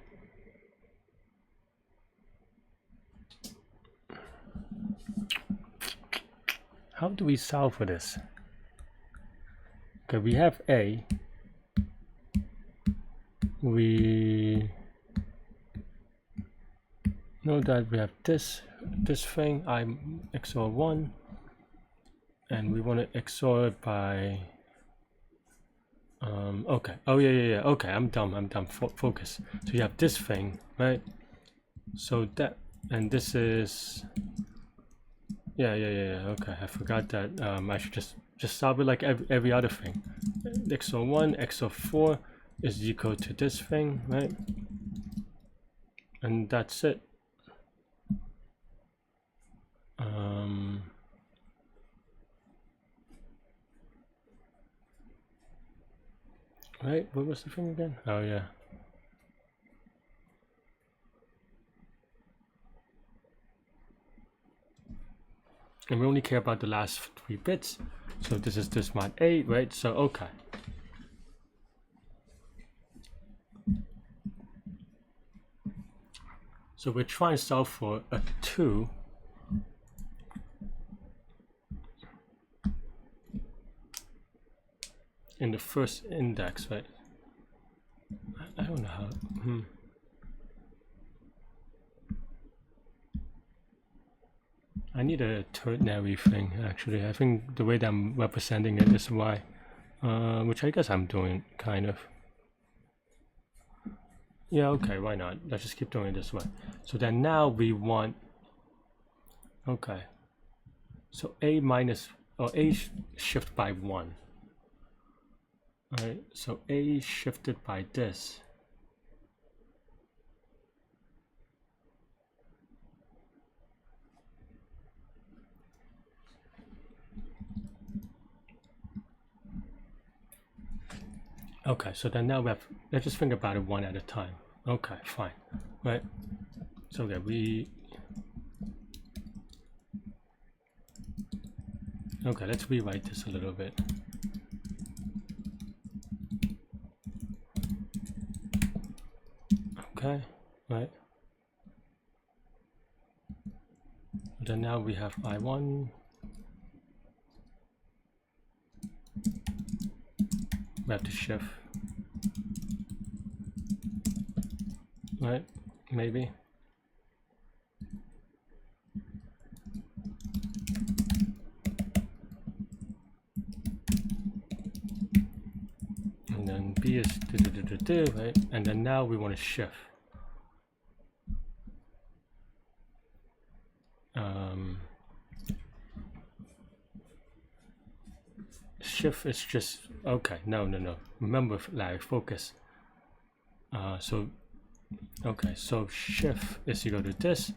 how do we solve for this? Okay, we have A. We know that we have this thing, I XOR 1, and we want to XOR it by okay. Oh yeah. Okay, I'm dumb. Focus. So you have this thing, right? So that, and this is, yeah. Okay, I forgot that. I should just solve it like every other thing. XOR 1, XOR 4 is equal to this thing, right? And that's it. Right, what was the thing again? Oh yeah. And we only care about the last 3 bits. So this is this mod 8, right? So okay. So we're trying to solve for a 2. In the first index, right? I don't know how. I need a ternary thing, actually. I think the way that I'm representing it is why. Which I guess I'm doing, kind of. Yeah, okay, why not? Let's just keep doing it this way. So then now we want... Okay. So A minus... or A shift by 1. Alright, so A shifted by this. Okay, so then now we have, let's just think about it one at a time. Okay, fine, right? So okay, okay, let's rewrite this a little bit. Okay, right? Then now we have I1. We have to shift, right? Maybe. And then B is right? And then now we want to shift. shift is just okay. No. Remember, Larry, focus. So okay, so shift is equal to this,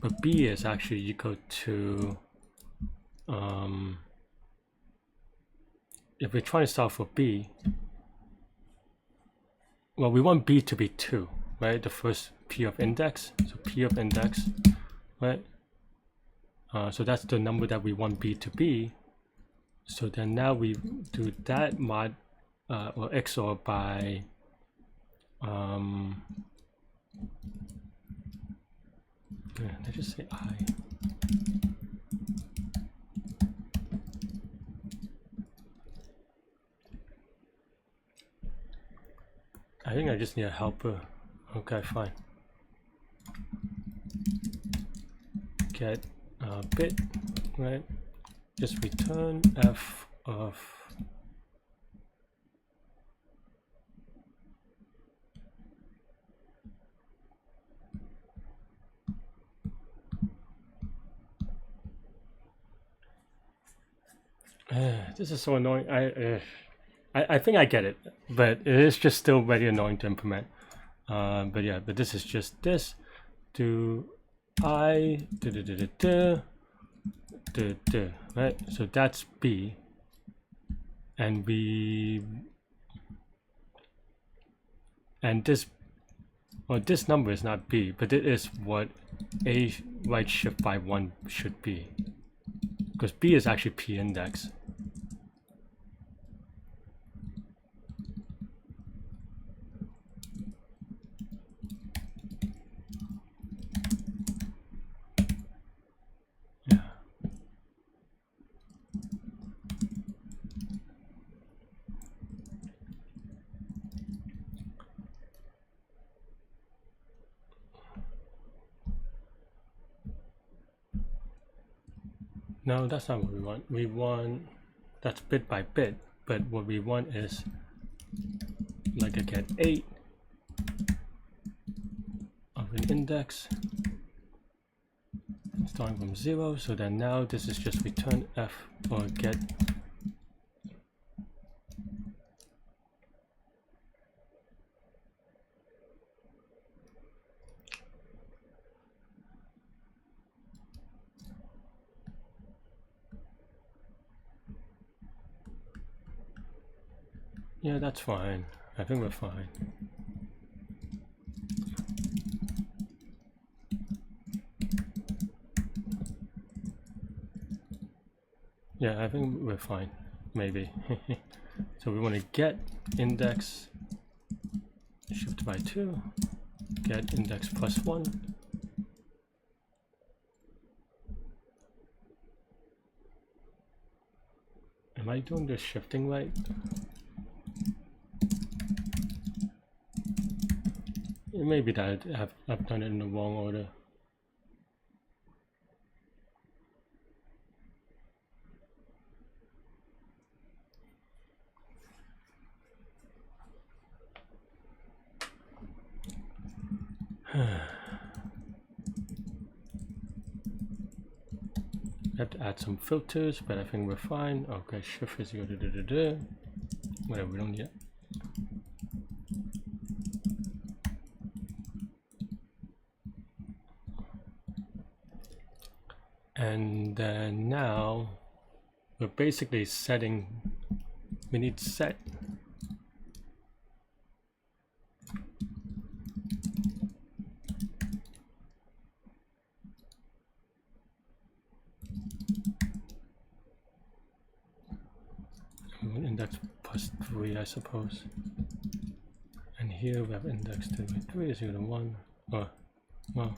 but B is actually equal to if we're trying to solve for B, well, we want B to be 2, right? The first P of index, so P of index, right? So that's the number that we want B to be. So then now we do that mod or XOR by let's just say I. I think I just need a helper. Okay, fine. Get bit, right? Just return f of this is so annoying. I think I get it, but it is just still very annoying to implement. But yeah, but this is just this. Do I right? So that's B, and this. Well, this number is not B, but it is what A right shift by 1 should be, because B is actually P index. No, that's not what we want. We want, that's bit by bit, but what we want is like I get 8 of an index starting from 0. So then now this is just return f or get yeah, that's fine. I think we're fine. Yeah, I think we're fine. Maybe. So we want to get index shift by 2, get index plus 1. Am I doing this shifting right? It may be that I've done it in the wrong order. I have to add some filters, but I think we're fine. Okay, shift is equal to whatever, we don't yet. And then now we're basically setting, we need set. Index plus 3, I suppose. And here we have index 2 by 3 is equal to 1. Oh, well,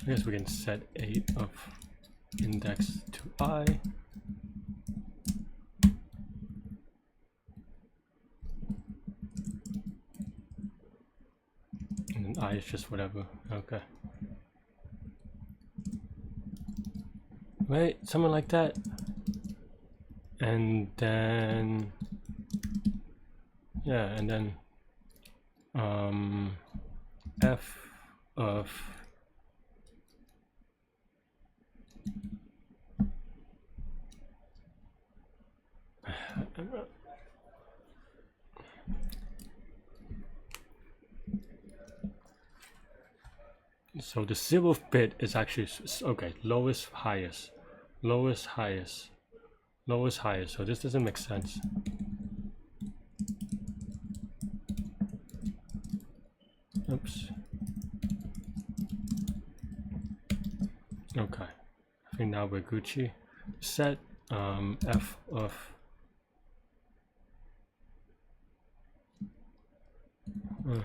I guess we can set 8 of index to I. And then I is just whatever. Okay. Right, something like that. And then yeah, and then f of So the 0th bit is actually okay. Lowest, highest, lowest, highest, lowest, highest. So this doesn't make sense. Oops. Okay. I think now we're Gucci. Set f of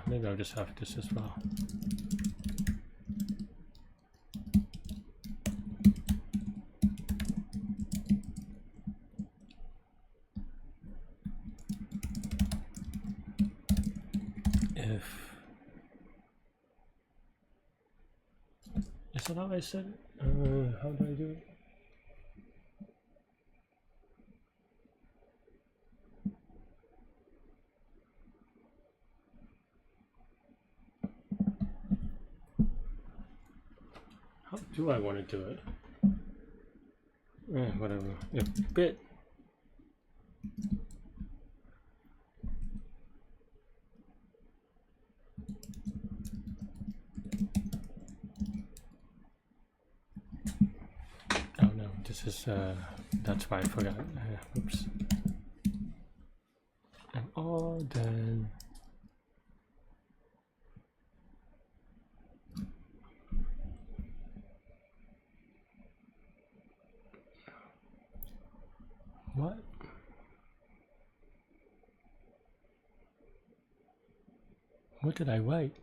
maybe I'll just have this as well. If is that how I said it? How do I do it? How do I want to do it? Whatever. If bit oh no, this is that's why I forgot. Oops. And all then what? What did I write?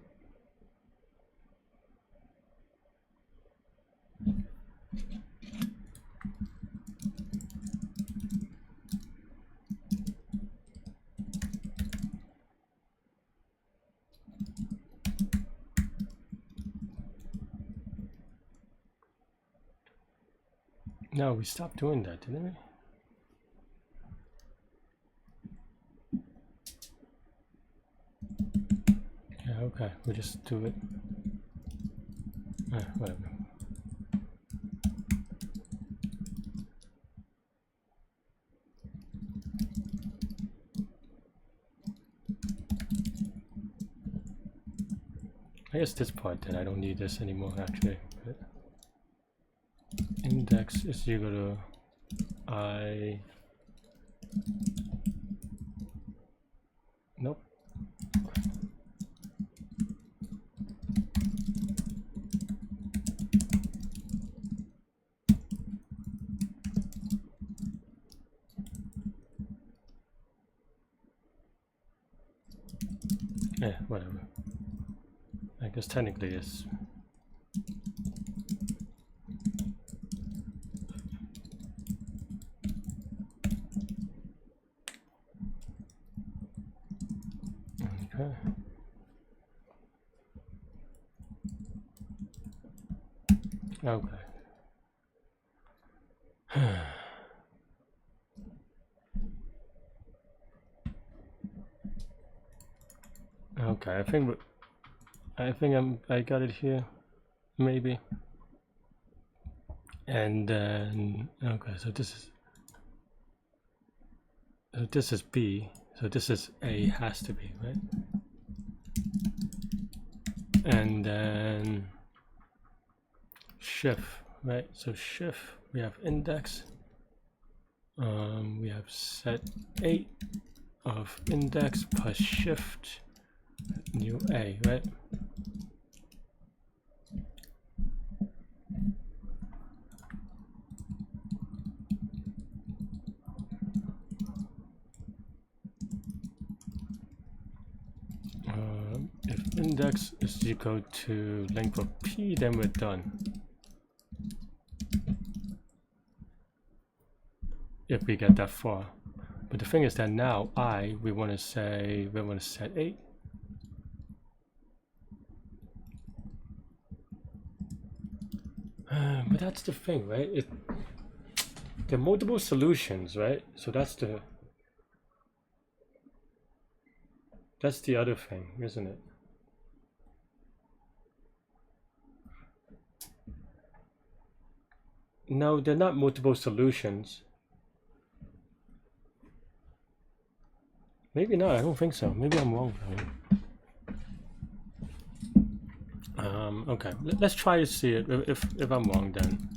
No, we stopped doing that, didn't we? Yeah, okay, we'll just do it. Whatever. I guess this part then I don't need this anymore actually. But index is equal to I. Nope. Yeah, whatever. I guess technically it's okay. Okay. Okay, I think I got it here, maybe. And then okay, so this is B, so this is A has to be, right? And then shift, right? So shift, we have index, we have set 8 of index plus shift new A, right? If index is equal to length of P, then we're done. If we get that far. But the thing is that now we want to set 8. But that's the thing, right? There are multiple solutions, right? So that's the other thing, isn't it? No, they're not multiple solutions. Maybe not, I don't think so. Maybe I'm wrong. Okay, let's try to see it. If I'm wrong, then.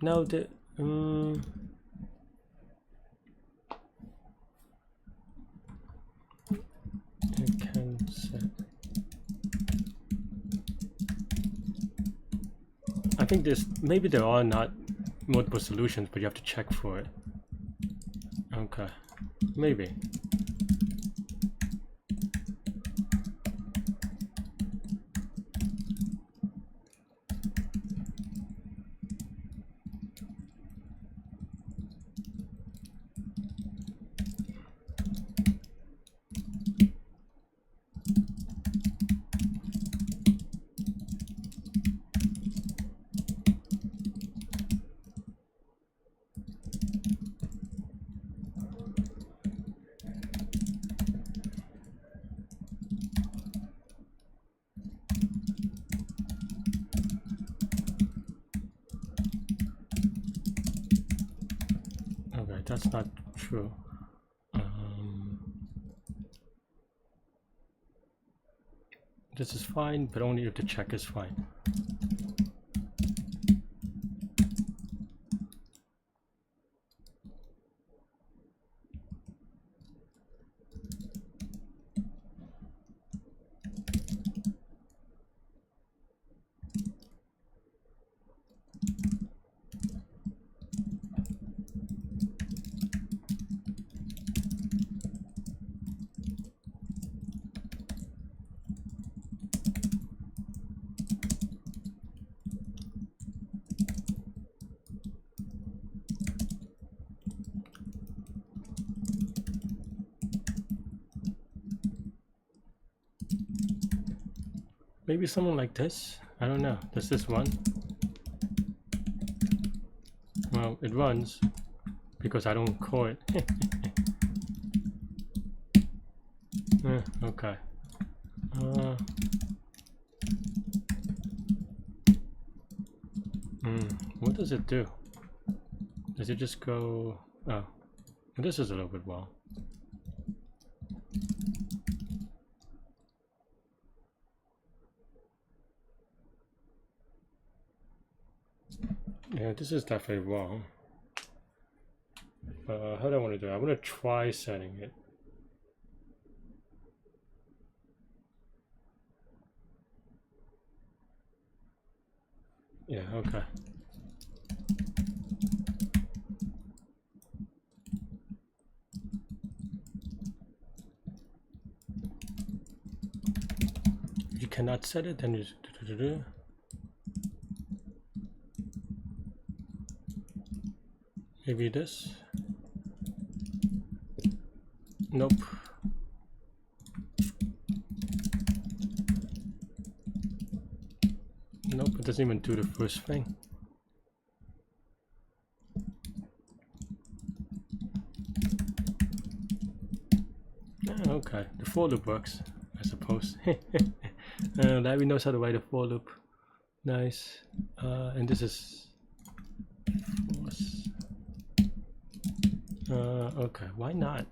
No, the. It can set. I think maybe there are not multiple solutions, but you have to check for it. Okay, maybe. That's not true. This is fine, but only if the check is fine. Maybe something like this. I don't know. Does this run? Well, it runs because I don't call it. Okay. What does it do? Does it just go? Oh, this is a little bit wrong. Yeah, this is definitely wrong. How do I want to do it? I want to try setting it. Yeah, okay. You cannot set it, then you do. Maybe this. Nope. Nope, it doesn't even do the first thing. Okay, the for loop works, I suppose. Larry knows how to write a for loop. Nice. And this is force. Okay, why not?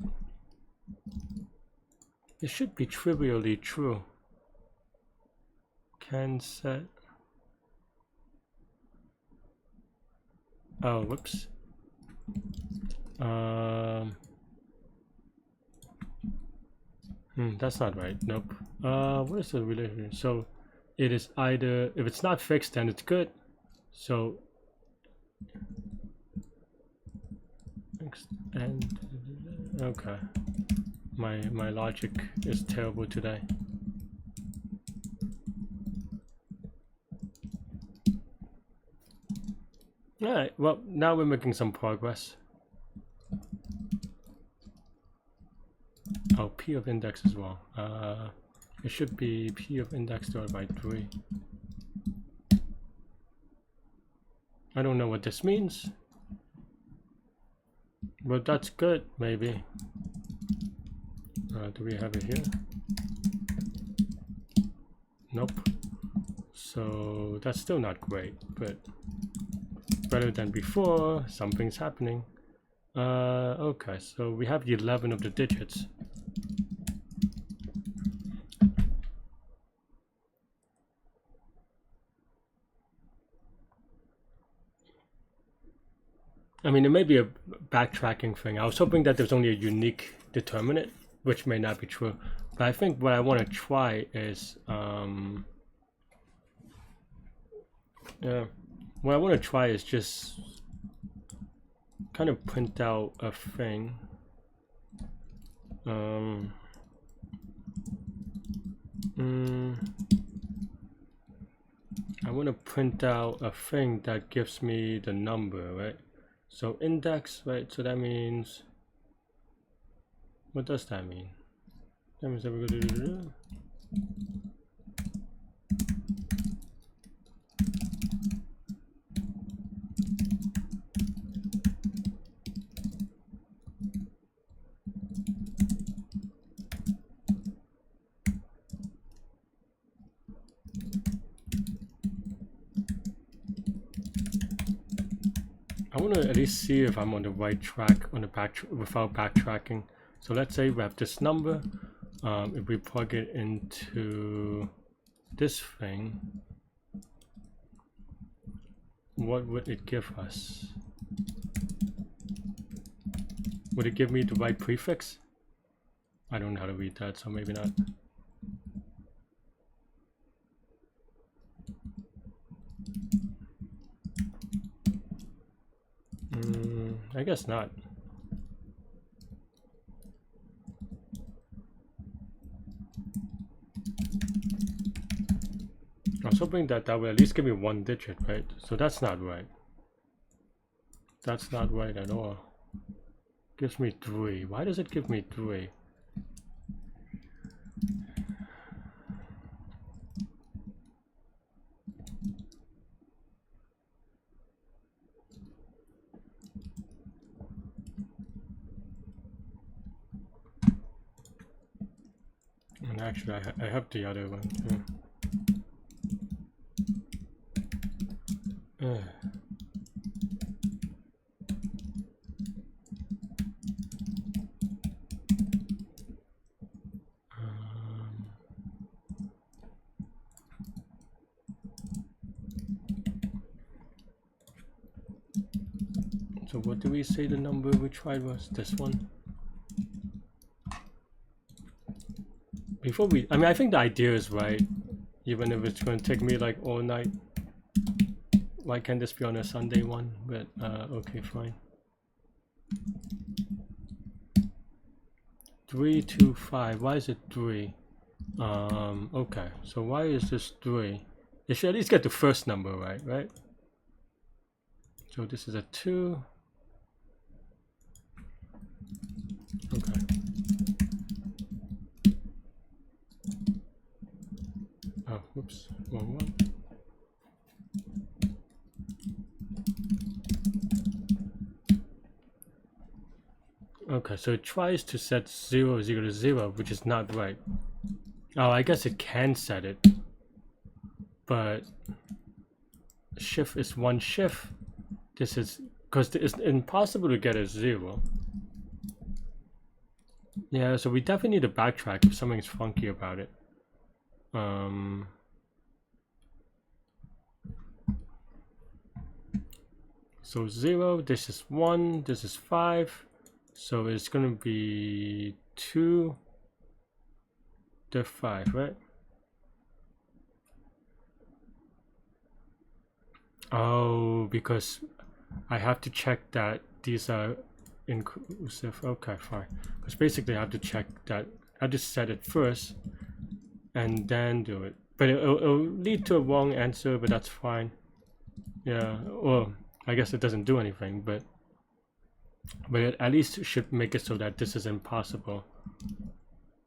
It should be trivially true. Can set. Oh, whoops. That's not right. Nope. What is the relation? So it is either, if it's not fixed, then it's good. So and okay, my logic is terrible today. All right. Well, now we're making some progress. Oh, P of index as well. It should be P of index divided by 3. I don't know what this means, but that's good, maybe. Do we have it here? Nope. So that's still not great, but better than before. Something's happening. Okay, so we have the 11 of the digits. I mean, it may be a backtracking thing. I was hoping that there's only a unique determinant, which may not be true. But I think what I want to try is, yeah, what I want to try is just kind of print out a thing. I want to print out a thing that gives me the number, right? So index, right? So that means, what does that mean? That means that we're going to do. I want to at least see if I'm on the right track on the without backtracking. So let's say we have this number. If we plug it into this thing, what would it give us? Would it give me the right prefix? I don't know how to read that, so maybe not. I guess not. I was hoping that that would at least give me one digit, right? So that's not right. That's not right at all. Gives me 3. Why does it give me 3? And actually, I have the other one too. So what do we say the number we tried was? This one? Before we, I mean, I think the idea is right, even if it's going to take me like all night. Why can't this be on a Sunday one? But okay, fine. 3, 2, 5. Why is it 3? Okay, so why is this 3? It should at least get the first number right, right? So this is a 2. Okay. Oh, whoops, wrong one. Okay, so it tries to set 0, 0 to 0, which is not right. Oh, I guess it can set it, but shift is one shift. This is because it's impossible to get a 0. Yeah, so we definitely need to backtrack if something's funky about it. So 0, this is 1, this is 5. So it's gonna be 2 to 5, right? Oh, because I have to check that these are inclusive. Okay, fine. Because basically I have to check that. I just set it first and then do it. But it'll lead to a wrong answer, but that's fine. Yeah, well, I guess it doesn't do anything, but it at least should make it so that this is impossible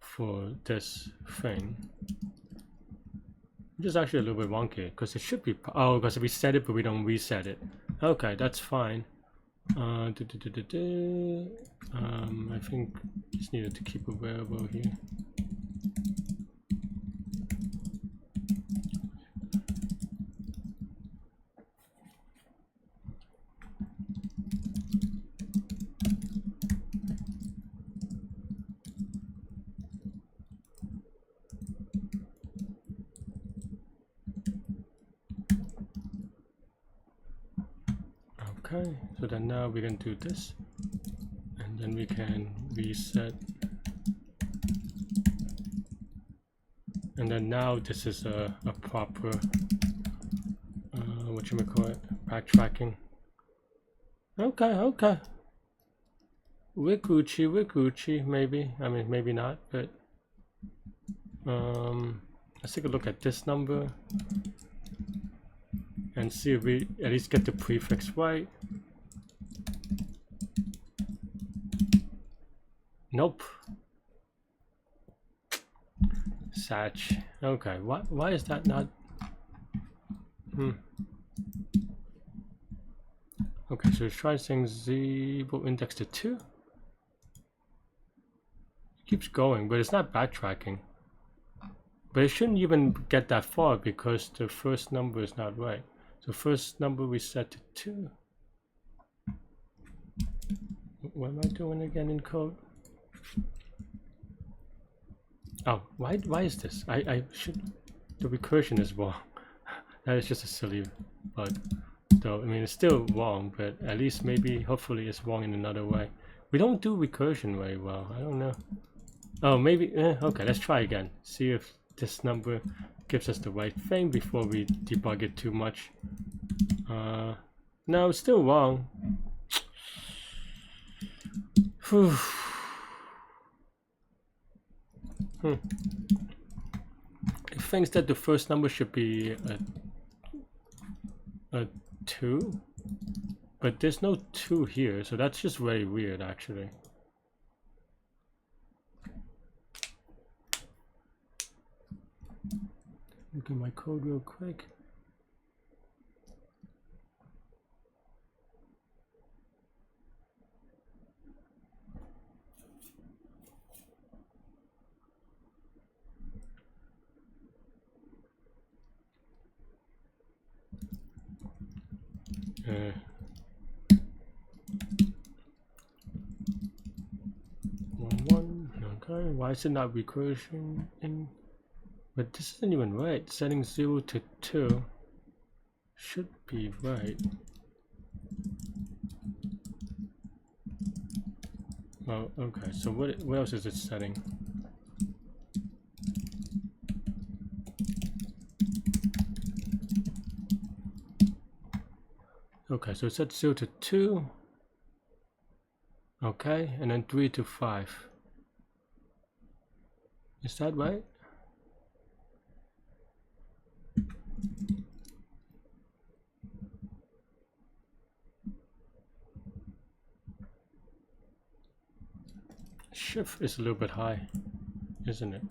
for this thing. Which is actually a little bit wonky, because it should be, oh, because we set it but we don't reset it. Okay, that's fine. I think just needed to keep a variable here. Okay, so then now we can do this, and then we can reset. And then now this is a proper, whatchamacallit, backtracking. Okay. We're Gucci, maybe. I mean, maybe not, but let's take a look at this number and see if we at least get the prefix right. Nope. Satch. Okay, why is that not? Okay, so let's try saying Z will index to 2. It keeps going, but it's not backtracking. But it shouldn't even get that far because the first number is not right. So first number we set to 2. What am I doing again in code? Oh, why is this? I should, the recursion is wrong. That is just a silly bug. Though, I mean, it's still wrong, but at least maybe, hopefully it's wrong in another way. We don't do recursion very well, I don't know. Oh, maybe, okay, let's try again. See if this number gives us the right thing before we debug it too much. No, it's still wrong. Whew. It thinks that the first number should be a 2, but there's no 2 here, so that's just very weird actually. Look at my code real quick. Okay, why is it not recursion in? But this isn't even right. Setting 0 to 2 should be right. Oh, okay. So what else is it setting? Okay, so it set 0 to 2. Okay, and then 3 to 5. Is that right? Shift is a little bit high, isn't it?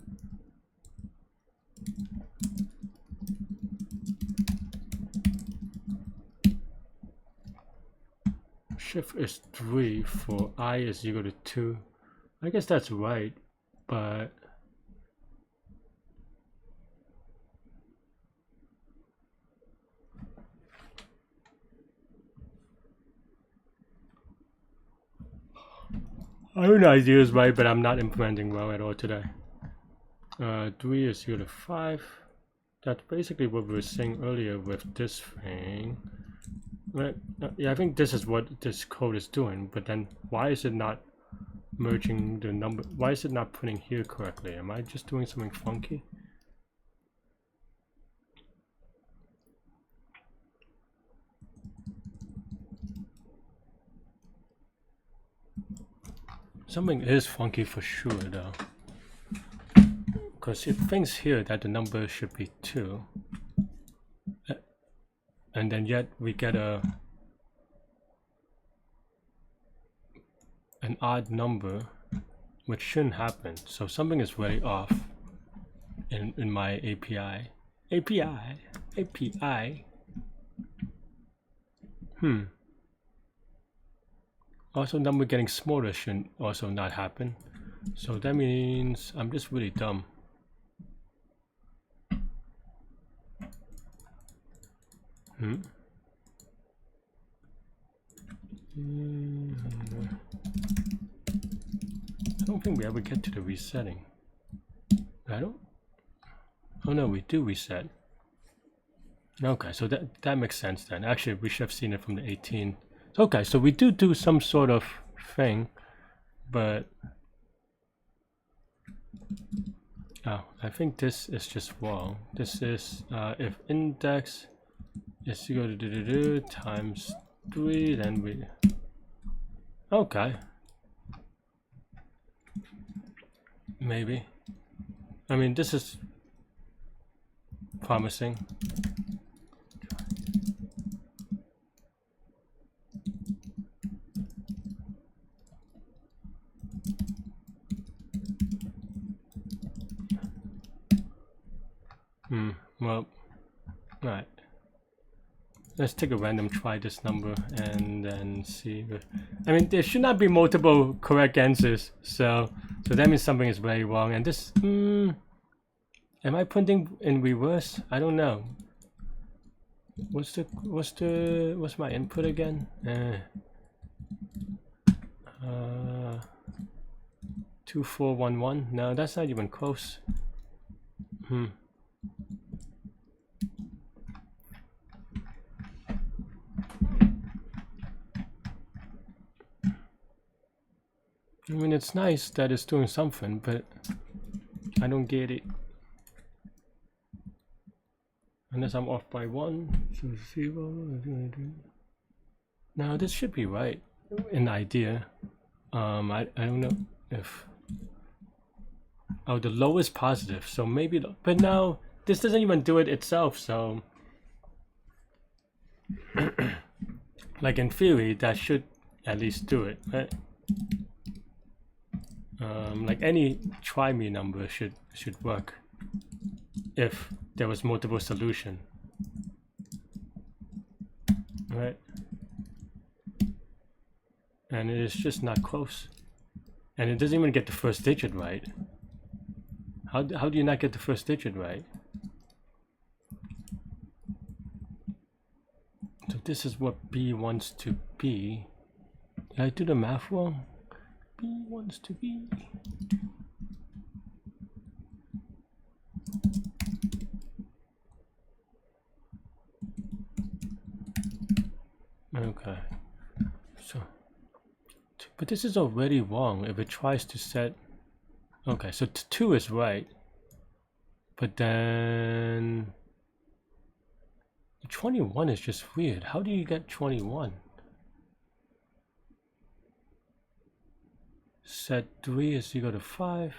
Shift is 3 for I is equal to 2. I guess that's right, but I have an idea is right, but I'm not implementing well at all today. 3 is equal to 5. That's basically what we were saying earlier with this thing. Right? Yeah, I think this is what this code is doing, but then why is it not merging the number? Why is it not putting here correctly? Am I just doing something funky? Something is funky for sure though, because it thinks here that the number should be 2, and then yet we get an odd number, which shouldn't happen. So something is very off in my API. Also, number getting smaller should also not happen. So that means I'm just really dumb. I don't think we ever get to the resetting. I don't. Oh no, we do reset. Okay, so that makes sense then. Actually, we should have seen it from the 18 Okay, so we do some sort of thing, but oh, I think this is just wrong. This is if index is equal to times 3, then we okay. Maybe. I mean, this is promising. Well, right. Let's take a random try this number and then see. I mean, there should not be multiple correct answers, so that means something is very wrong. And this, am I printing in reverse? I don't know. What's my input again? 2411. No, that's not even close. I mean, it's nice that it's doing something, but I don't get it. Unless I'm off by 1, so 0. Now this should be right in idea. I don't know if. Oh, the low is positive, so maybe. But now this doesn't even do it itself, so. Like in theory, that should at least do it, right? Like any try me number should work if there was multiple solution, right? And it is just not close, and it doesn't even get the first digit right. How do you not get the first digit right? So this is what B wants to be. Did I do the math wrong? B wants to be. Okay. So, but this is already wrong if it tries to set. Okay, so 2 is right. But then 21 is just weird. How do you get 21? Set 3 is equal to 5.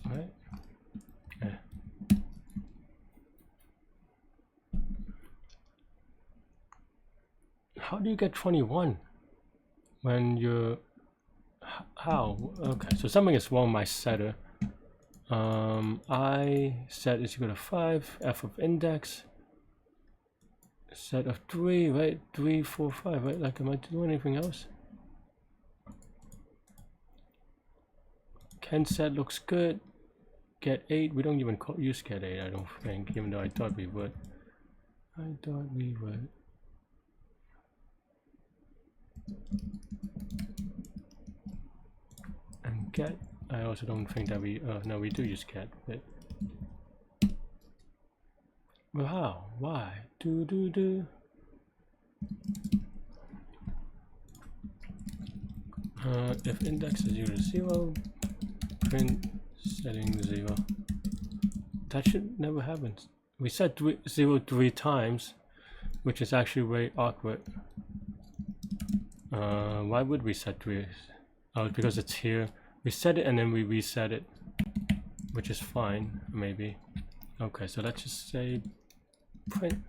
Right? Yeah. How do you get 21 when you're... How? Okay, so something is wrong with my setter. I set is equal to 5, f of index, set of 3, right? 3, 4, 5, right? Like, am I doing anything else? Can set looks good. Get 8, we don't even use get 8, I don't think, even though I thought we would. And get, I also don't think that we, no, we do use get, but. Well, how? Why? If index is equal to 0, print setting 0. That should never happen. We set 0 3 times, which is actually very awkward. Why would we set 3? Oh, because it's here. We set it and then we reset it, which is fine, maybe. Okay, so let's just say print.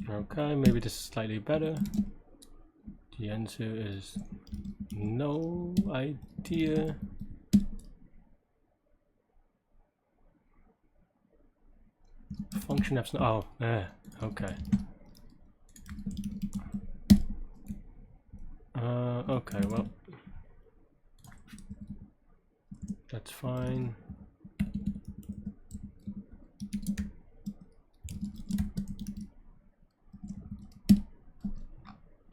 Okay, maybe this is slightly better. The answer is no idea. Function absent. Oh, okay. Okay, well, fine.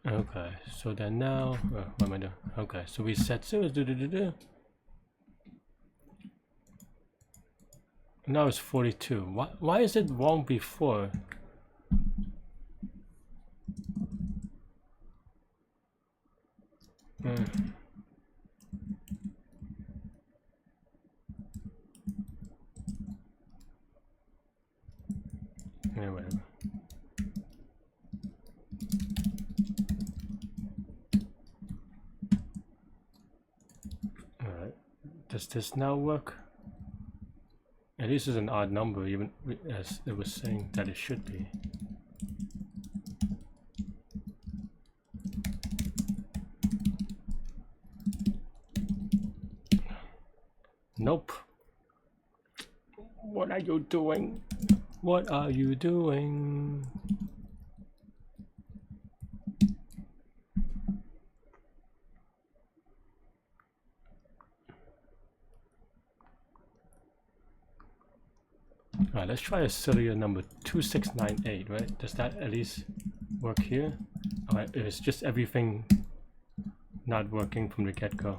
Okay, so then now, what am I doing? Okay, so we set 0. Now it's 42. Why is it wrong before? Yeah, whatever. Alright. Does this now work? At least it's an odd number, even as it was saying that it should be. Nope. What are you doing? What are you doing? Alright, let's try a serial number 2698, right? Does that at least work here? Alright, it's just everything not working from the get-go.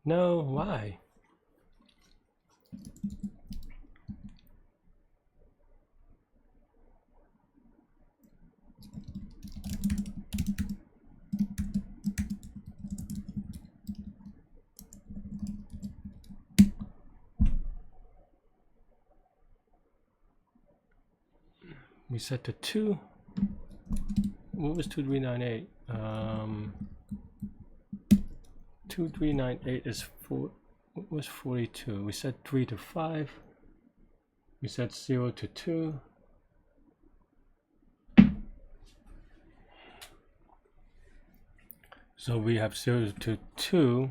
No, why? We set to 2. What was 2398? 2398 is 4. What was 42? We set 3 to 5. We set 0 to 2. So we have 0 to 2.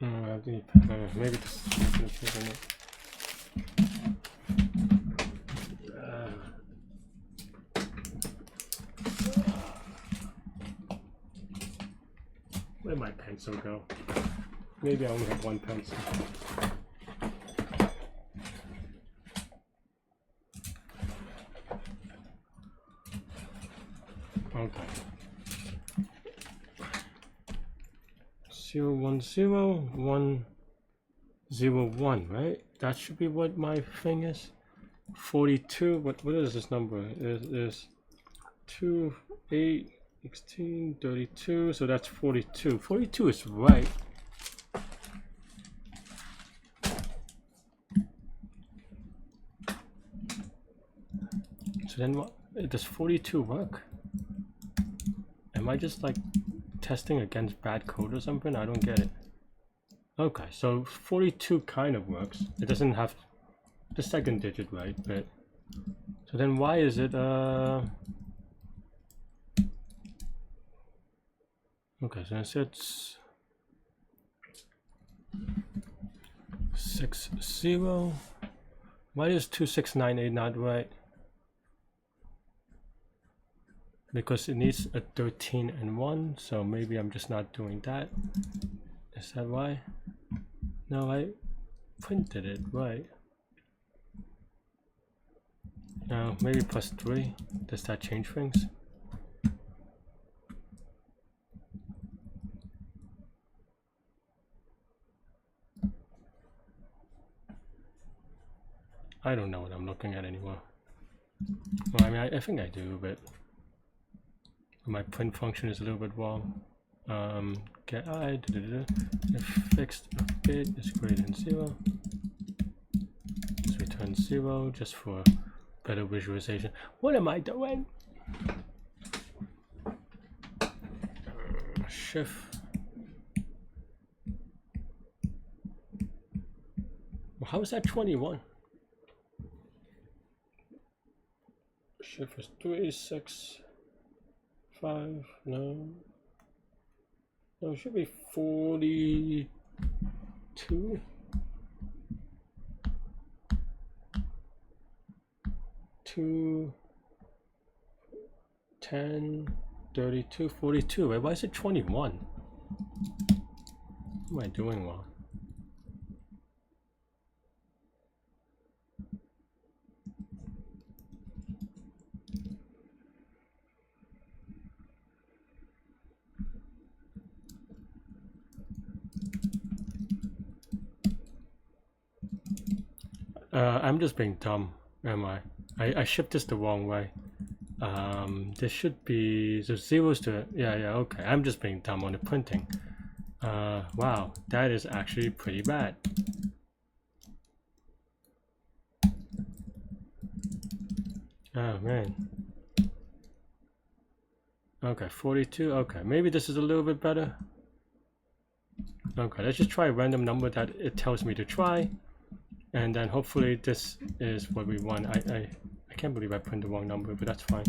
Maybe this is where'd my pencil go? Maybe I only have one pencil. Okay. 010-101, right? That should be what my thing is. 42. What is this number? It is 2, 8, 16, 32. So that's 42. 42 is right. So then what? Does 42 work? Am I just like testing against bad code or something? I don't get it. Okay, so 42 kind of works. It doesn't have the second digit, right? But so then why is it okay, so it's 60. Why is 2698 not right? Because it needs a 13 and 1, so maybe I'm just not doing that. Is that why? No, I printed it right. No, maybe +3. Does that change things? I don't know what I'm looking at anymore. Well, I mean, I think I do, but my print function is a little bit wrong. Get I, if fixed bit is greater than 0, let's return 0 just for better visualization. What am I doing? Shift. Well, how is that 21? Shift is 3, 6, 5, no. No, it should be 42. 2, 10, 32, 42. Why is it 21? What am I doing wrong? I'm just being dumb, am I? I shipped this the wrong way. There should be the zeros to it. Yeah, okay. I'm just being dumb on the printing. Wow, that is actually pretty bad. Oh man. Okay, 42. Okay, maybe this is a little bit better. Okay, let's just try a random number that it tells me to try. And then hopefully this is what we want. I can't believe I printed the wrong number, but that's fine.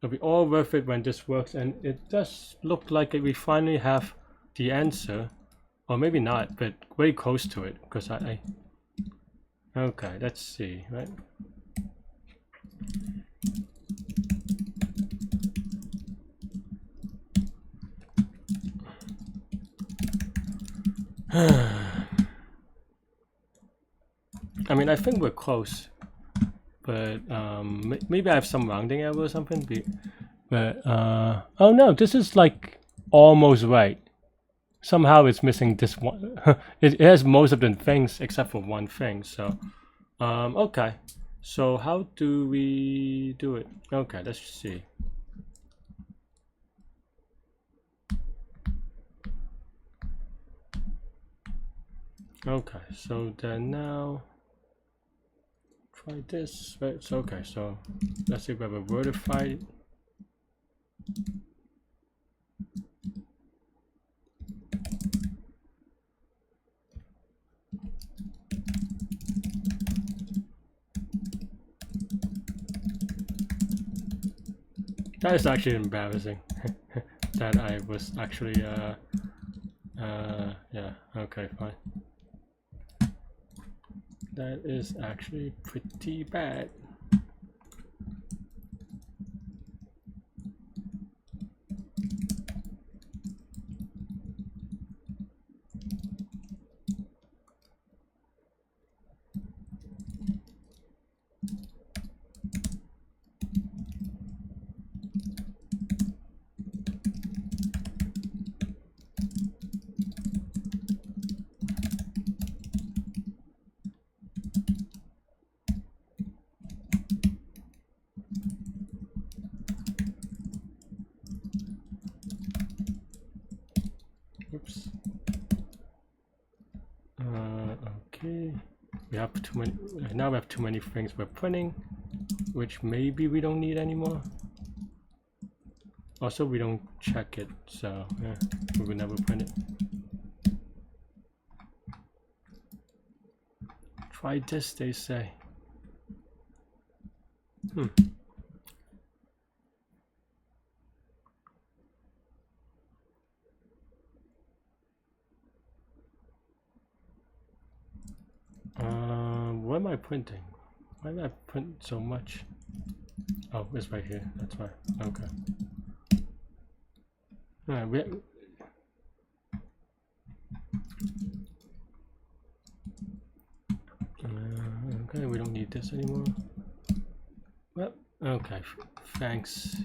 It'll be all worth it when this works, and it does look like we finally have the answer. Or maybe not, but very close to it, because okay, let's see, right? I mean, I think we're close, but maybe I have some rounding error or something. But oh no, this is like almost right. Somehow it's missing this one. It has most of the things except for one thing. So okay. So how do we do it? Okay, let's see. Okay, so then now try this. Right, so okay, so let's see if we have a verified. That is actually embarrassing. That I was actually yeah, okay, fine. That is actually pretty bad. Oops. Okay. We have too many. Now we have too many things we're printing, which maybe we don't need anymore. Also, we don't check it, so yeah, we will never print it. Try this, they say. What am I printing? Why did I print so much? Oh, it's right here. That's why. Okay. Alright, okay, we don't need this anymore. Well, okay, thanks.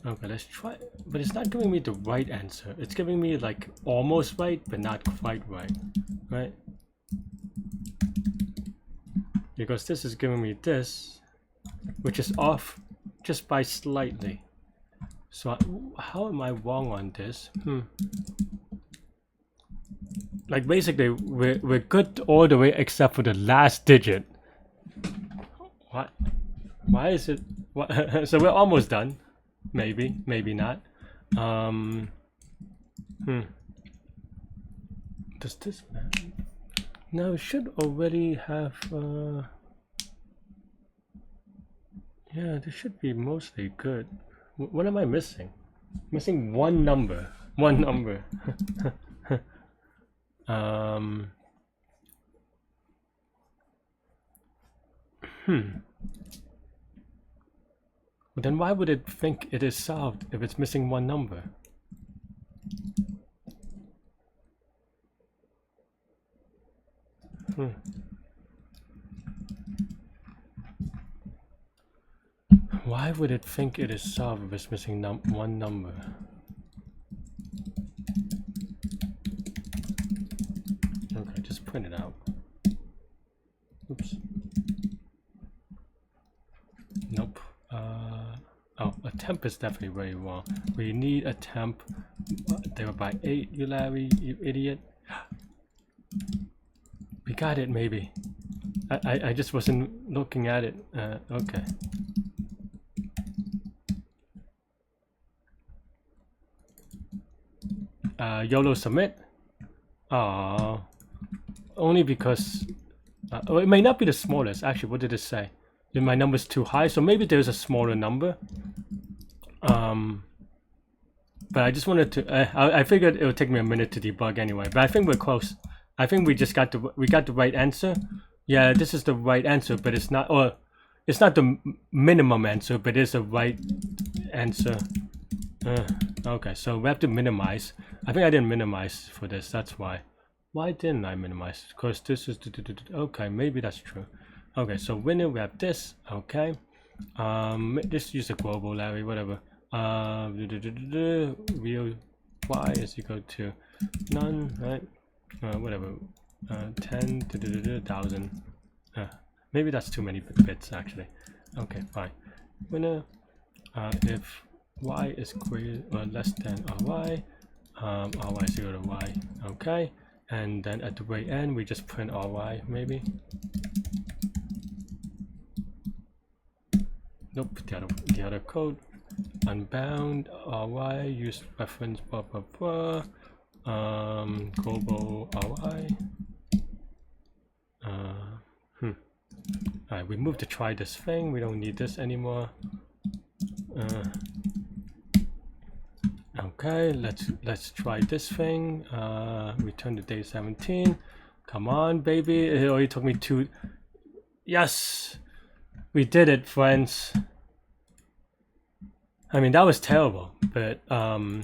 Okay, let's try. But it's not giving me the right answer. It's giving me like almost right, but not quite right. Right? Because this is giving me this, which is off just by slightly. So how am I wrong on this? Like basically, we're good all the way except for the last digit. What? Why is it? What? So we're almost done. Maybe, maybe not. Does this matter? No, it should already have. Yeah, this should be mostly good. What am I missing? Missing one number. One number. Then why would it think it is solved if it's missing one number? Why would it think it is solved if it's missing one number? Okay, just print it out. Oops. Nope. Oh, a temp is definitely very wrong. We need a temp divided by 8, you Larry, you idiot. We got it, maybe. I just wasn't looking at it. Okay. YOLO submit. Oh, only because oh, it may not be the smallest. Actually, what did it say? My number's too high, so maybe there's a smaller number. But I just wanted to. I figured it would take me a minute to debug anyway. But I think we're close. I think we just got the right answer. Yeah, this is the right answer, but it's not. Or it's not the minimum answer, but it's a right answer. Okay, so we have to minimize. I think I didn't minimize for this. That's why. Why didn't I minimize? Because this is okay. Maybe that's true. Okay, so winner we have this. Okay, just use a global, Larry. Whatever. Real y is equal to none, right? Whatever. 10,000. Maybe that's too many bits actually. Okay, fine. Winner. If y is greater or less than ry, ry is equal to y. Okay, and then at the very end we just print ry maybe. Nope, the other code. Unbound ry, use reference blah blah blah. Global ry. Alright, we move to try this thing. We don't need this anymore. Okay, let's try this thing. Return to day 17. Come on, baby. It only took me 2. Yes, we did it, friends. I mean, that was terrible, but I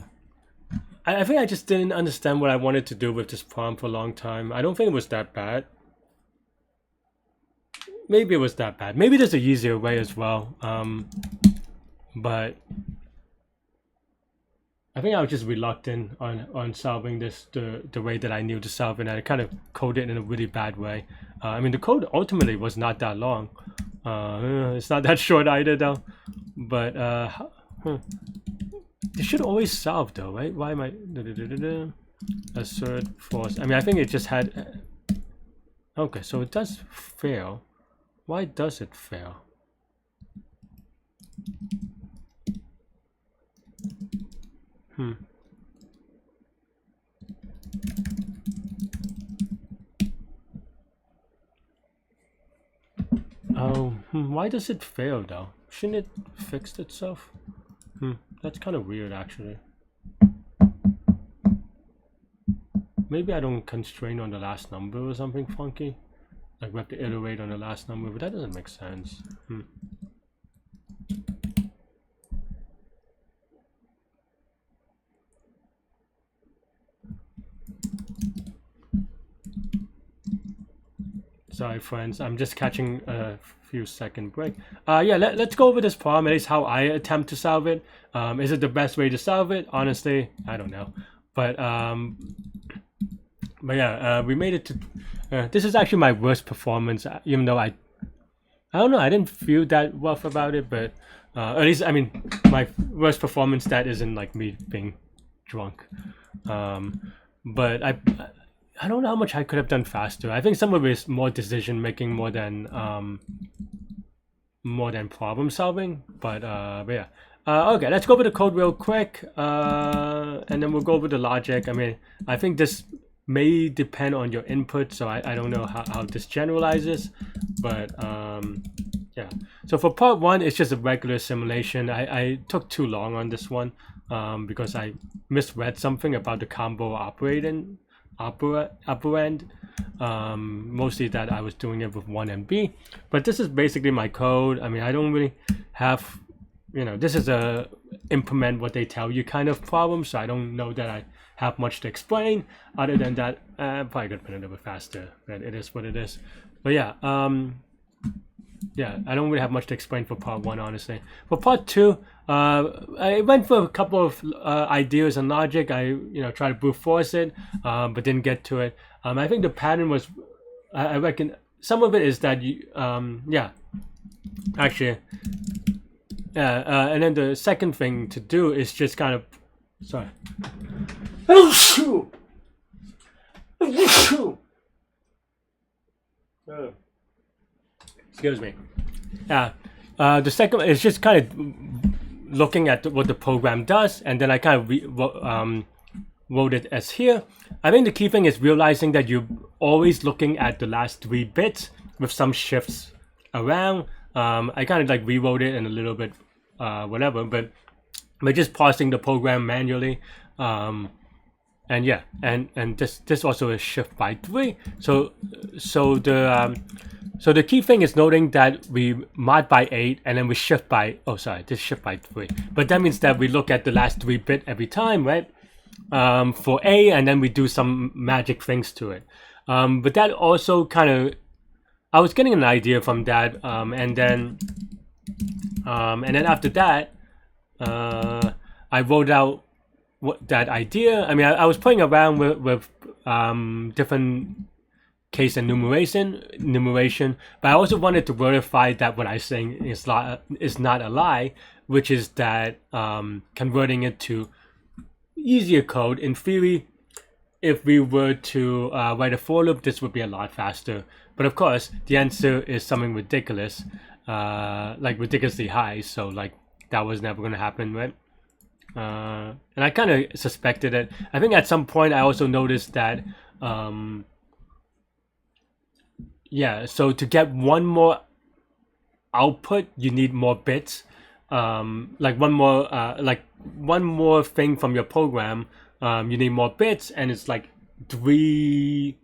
think I just didn't understand what I wanted to do with this problem for a long time. I don't think it was that bad. Maybe it was that bad. Maybe there's an easier way as well. But I think I was just reluctant on solving this the way that I knew to solve it, and I kind of coded it in a really bad way. I mean, the code ultimately was not that long. It's not that short either, though. But it should always solve, though, right? Why am I assert force? I mean, I think it just had. Okay, so it does fail. Why does it fail? Oh, why does it fail though? Shouldn't it fix itself? That's kind of weird actually. Maybe I don't constrain on the last number or something funky. Like we have to iterate on the last number, but that doesn't make sense. Sorry, friends. I'm just catching a few second break. Yeah, let's go over this problem. At least how I attempt to solve it. Is it the best way to solve it? Honestly, I don't know. But yeah, we made it to. This is actually my worst performance, even though I don't know. I didn't feel that rough about it, but at least I mean, my worst performance that isn't like me being drunk. But I don't know how much I could have done faster. I think some of it is more decision making more than problem solving. But yeah. Okay, let's go over the code real quick, and then we'll go over the logic. I mean, I think this may depend on your input, so I don't know how this generalizes, but yeah. So for part 1, it's just a regular simulation. I took too long on this one because I misread something about the combo operand. Mostly that I was doing it with 1 and B, but this is basically my code. I mean, I don't really have, this is a implement what they tell you kind of problem, so I don't know that I have much to explain. Other than that, I'm probably gonna put it a little bit faster, but it is what it is. But yeah, yeah, I don't really have much to explain for part 1, honestly. For part 2, I went for a couple of ideas and logic. I tried to brute force it, but didn't get to it. I think the pattern was, I reckon some of it is that you, yeah, actually, and then the second thing to do is just kind of, sorry. Excuse me. Yeah. The second is just kind of looking at what the program does, and then I kind of wrote it as here. I think the key thing is realizing that you're always looking at the last 3 bits with some shifts around. I kind of like rewrote it in a little bit, whatever, but we're just parsing the program manually. And yeah, and this also is shift by 3. So the key thing is noting that we mod by 8 and then we shift by, oh sorry, this shift by 3. But that means that we look at the last 3 bit every time, right? For A, and then we do some magic things to it. But that also kind of, I was getting an idea from that, and then after that, I wrote out that idea. I mean, I was playing around with different case enumeration, but I also wanted to verify that what I'm saying is not a lie, which is that converting it to easier code. In theory, if we were to write a for loop, this would be a lot faster. But of course, the answer is something ridiculous, like ridiculously high. So like that was never going to happen, right? And I kind of suspected it. I think at some point I also noticed that, yeah, so to get one more output, you need more bits. Like one more thing from your program, you need more bits, and it's like three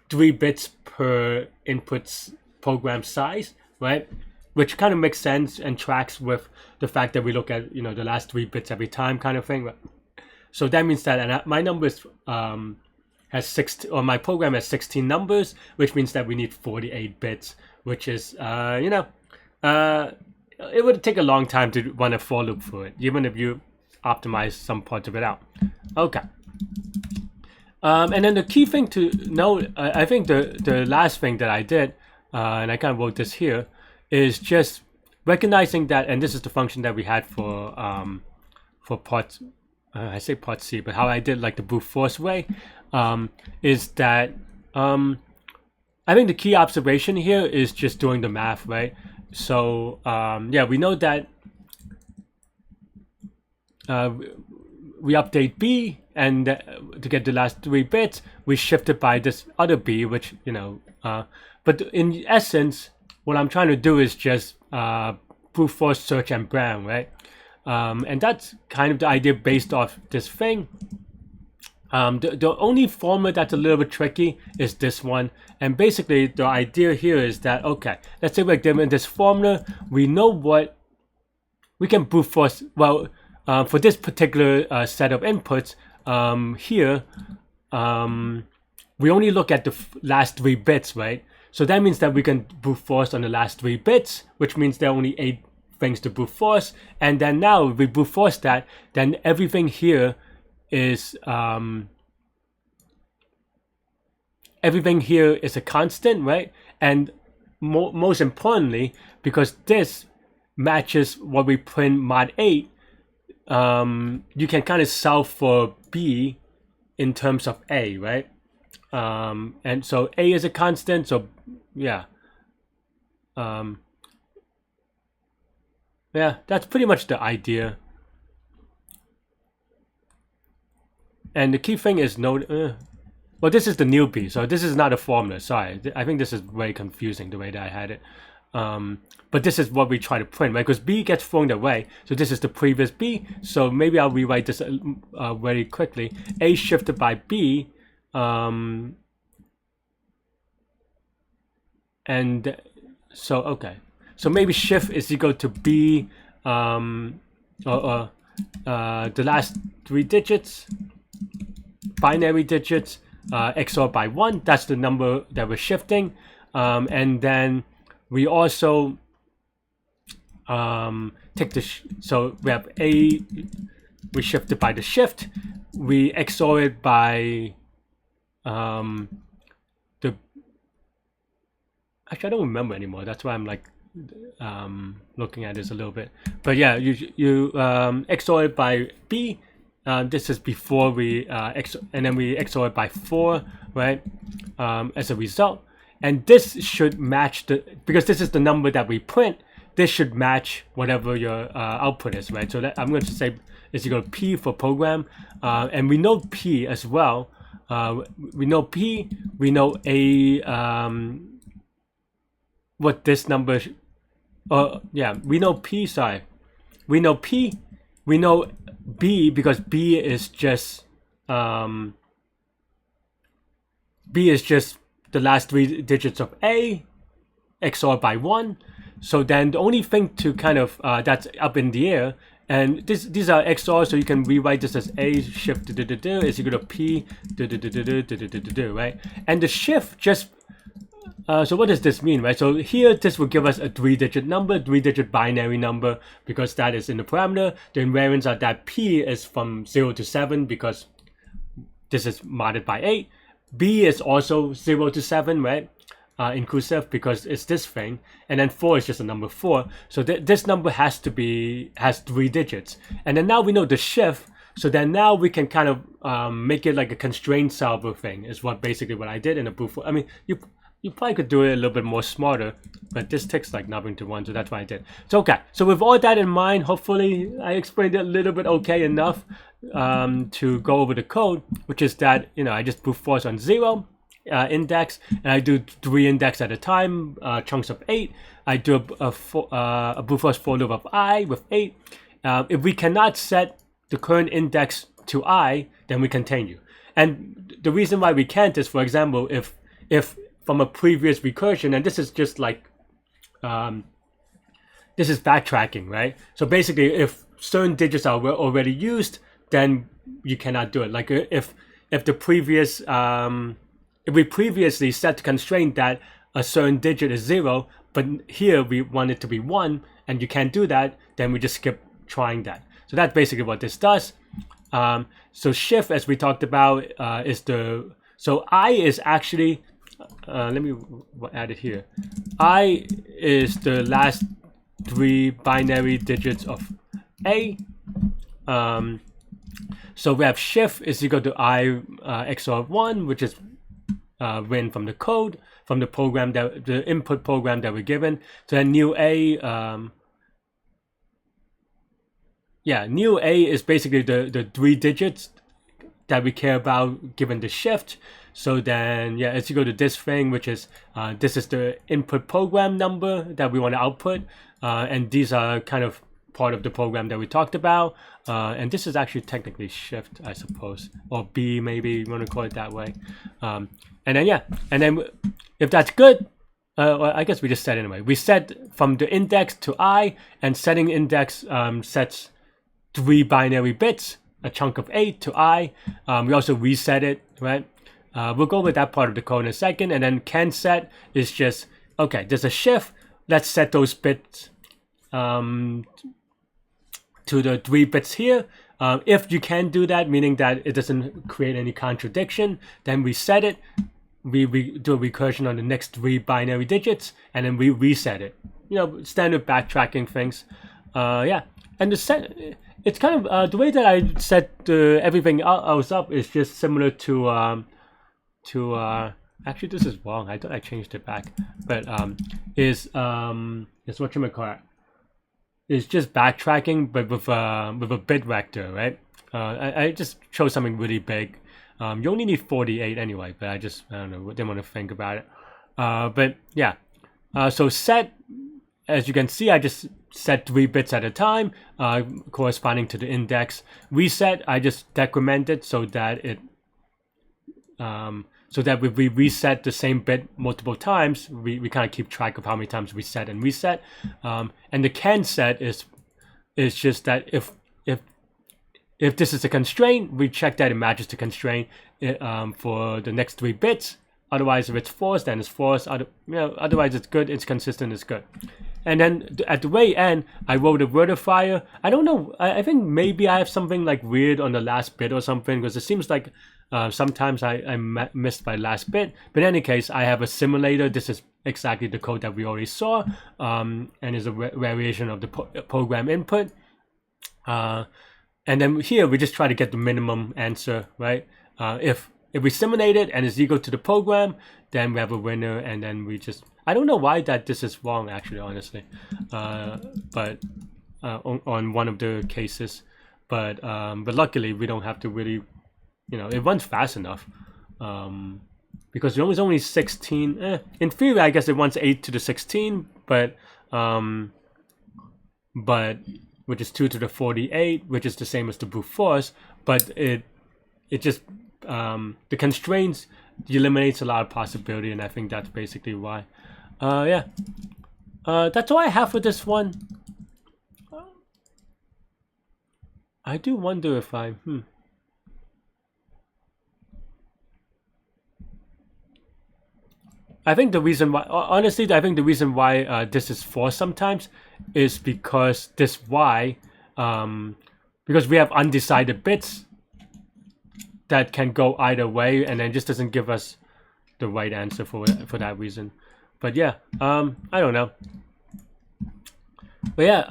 bits per input's program size, right? Which kind of makes sense and tracks with the fact that we look at the last 3 bits every time, kind of thing. So that means that, and my numbers has 16, or my program has 16 numbers, which means that we need 48 bits, which is it would take a long time to run a for loop for it, even if you optimize some parts of it out. Okay. And then the key thing to note, I think the last thing that I did, and I kind of wrote this here, is just recognizing that, and this is the function that we had for part, I say part C, but how I did like the brute force way, is that I think the key observation here is just doing the math, right? So yeah, we know that we update B, and to get the last 3 bits, we shift it by this other B, which but in essence, what I'm trying to do is just brute force search and brown, right? And that's kind of the idea based off this thing. The only formula that's a little bit tricky is this one. And basically, the idea here is that, okay, let's say we're given this formula. We know what we can brute force. Well, for this particular set of inputs here, we only look at the last 3 bits, right? So that means that we can brute force on the last 3 bits, which means there are only 8 things to brute force. And then now if we brute force that, then everything here is a constant, right? And most importantly, because this matches what we print mod 8, you can kind of solve for B in terms of A, right? And so A is a constant, so yeah. Yeah, that's pretty much the idea. And the key thing is note, well, this is the new B, so this is not a formula, sorry. I think this is very confusing the way that I had it. But this is what we try to print, right? Because B gets thrown away, so this is the previous B. So maybe I'll rewrite this very quickly. A shifted by B, and so okay. So maybe shift is equal to B, the last 3 digits. binary digits XOR by 1. That's the number that we're shifting. And then we also take the so we have A, we shift it by the shift, we XOR it by the actually I don't remember anymore, that's why I'm like looking at this a little bit, but yeah, you XOR it by B. This is before we and then we XOR it by 4, right, as a result. And this should match because this is the number that we print, this should match whatever your output is, right? So that I'm going to say is equal to P for program, and we know P as well. We know P, we know what this number, yeah, we know P, sorry. We know P, we know B, because B is just the last 3 digits of A XOR by 1. So then the only thing to kind of that's up in the air, and these are XOR, so you can rewrite this as A shift is equal to P right? And the shift just so what does this mean, right? So here this will give us a 3-digit number, 3-digit binary number, because that is in the parameter. The invariants are that P is from 0 to 7 because this is modded by 8. B is also 0 to 7, right? Inclusive, because it's this thing, and then 4 is just a number 4. So this number has 3 digits, and then now we know the shift. So then now we can kind of make it like a constraint solver thing. Is basically what I did in a brute force. I mean, you probably could do it a little bit more smarter, but this takes like nothing to 1, so that's what I did. So okay, so with all that in mind, hopefully I explained it a little bit okay enough to go over the code, which is that, you know, I just brute force on 0 index, and I do 3 index at a time, chunks of 8. I do a brute force for loop of I with 8. If we cannot set the current index to I, then we continue. And the reason why we can't is, for example, if from a previous recursion, and this is just like this is backtracking, right? So basically, if certain digits are already used, then you cannot do it. Like if the previous if we previously set the constraint that a certain digit is 0, but here we want it to be 1, and you can't do that, then we just skip trying that. So that's basically what this does. So shift, as we talked about, is so I is actually, let me add it here. I is the last 3 binary digits of A. So we have shift is equal to I XOR 1, which is written from the code, from the program, the input program that we're given. So then new A, new A is basically the 3 digits that we care about given the shift. So then, yeah, it's equal to this thing, which is, this is the input program number that we want to output. And these are kind of part of the program that we talked about. And this is actually technically shift, I suppose, or B, maybe you want to call it that way. And then, yeah, and then if that's good, well, I guess we just set anyway. We set from the index to I, and setting index sets 3 binary bits, a chunk of 8 to I. We also reset it, right? We'll go with that part of the code in a second. And then can set is just, okay, there's a shift. Let's set those bits to the 3 bits here. If you can do that, meaning that it doesn't create any contradiction, then we set it. We do a recursion on the next 3 binary digits, and then we reset it. You know, standard backtracking things. Yeah, and it's kind of the way that I set everything else up is just similar to actually this is wrong. I thought I changed it back, but is whatchamacallit, it's just backtracking, but with a bit vector, right? I just chose something really big. You only need 48 anyway, but I don't know, didn't want to think about it. But yeah, so set, as you can see, I just set 3 bits at a time, corresponding to the index. Reset, I just decrement it so that it so that if we reset the same bit multiple times, we kind of keep track of how many times we set and reset. And the can set is just that if if this is a constraint, we check that it matches the constraint for the next 3 bits. Otherwise, if it's false, then it's false. Otherwise, it's good. It's consistent. It's good. And then at the very end, I wrote a verifier. I don't know. I think maybe I have something like weird on the last bit or something, because it seems like sometimes I missed my last bit. But in any case, I have a simulator. This is exactly the code that we already saw, and is a variation of the program input. And then here we just try to get the minimum answer, right? If we simulate it and it's equal to the program, then we have a winner, and then we just... I don't know why that this is wrong, actually, honestly. But on one of the cases. But luckily, we don't have to really... it runs fast enough. Because it was only 16... in theory, I guess it runs 8 to the 16, but which is 2 to the 48, which is the same as the brute force, but it just... the constraints eliminates a lot of possibility, and I think that's basically why. Yeah. That's all I have for this one. I do wonder if I... I think the reason why... Honestly, I think the reason why this is false sometimes is because this y... because we have undecided bits that can go either way, and then just doesn't give us the right answer for that reason. But yeah, I don't know. But yeah,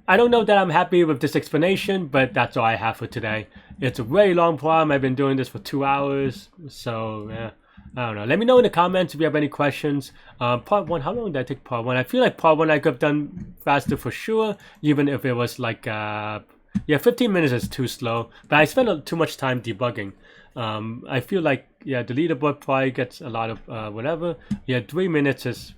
I don't know that I'm happy with this explanation, but that's all I have for today. It's a very long problem. I've been doing this for 2 hours, so yeah. I don't know. Let me know in the comments if you have any questions. Part 1, how long did I take part 1? I feel like part 1 I could have done faster for sure, even if it was like... yeah, 15 minutes is too slow, but I spent too much time debugging. I feel like, yeah, the leaderboard probably gets a lot of whatever. Yeah, 3 minutes is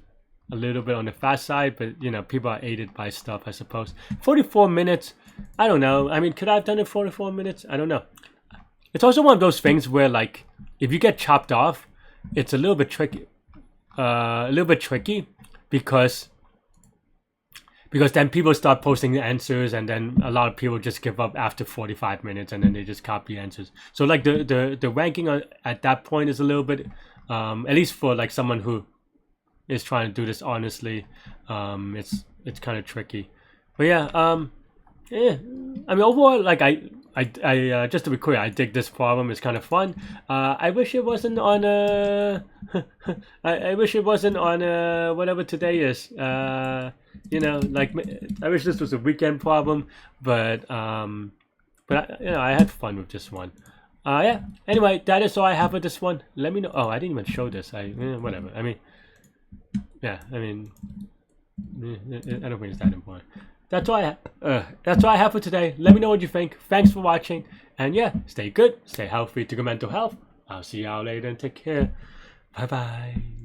a little bit on the fast side, but people are aided by stuff, I suppose. 44 minutes, I don't know. I mean, could I have done it 44 minutes? I don't know. It's also one of those things where, like, if you get chopped off, it's a little bit tricky. Because then people start posting the answers, and then a lot of people just give up after 45 minutes, and then they just copy answers. So like the ranking at that point is a little bit, at least for like someone who is trying to do this honestly, it's kind of tricky. But yeah, yeah. I mean, overall, like I just to be clear, I dig this problem. It's kind of fun. I wish it wasn't on I wish it wasn't on whatever today is. Like I wish this was a weekend problem, but I had fun with this one. Yeah. Anyway, that is all I have for this one. Let me know. Oh, I didn't even show this. Whatever. I mean, yeah. I mean, I don't think it's that important. That's all I have for today. Let me know what you think. Thanks for watching, and yeah, stay good, stay healthy, to good mental health. I'll see y'all later and take care. Bye bye.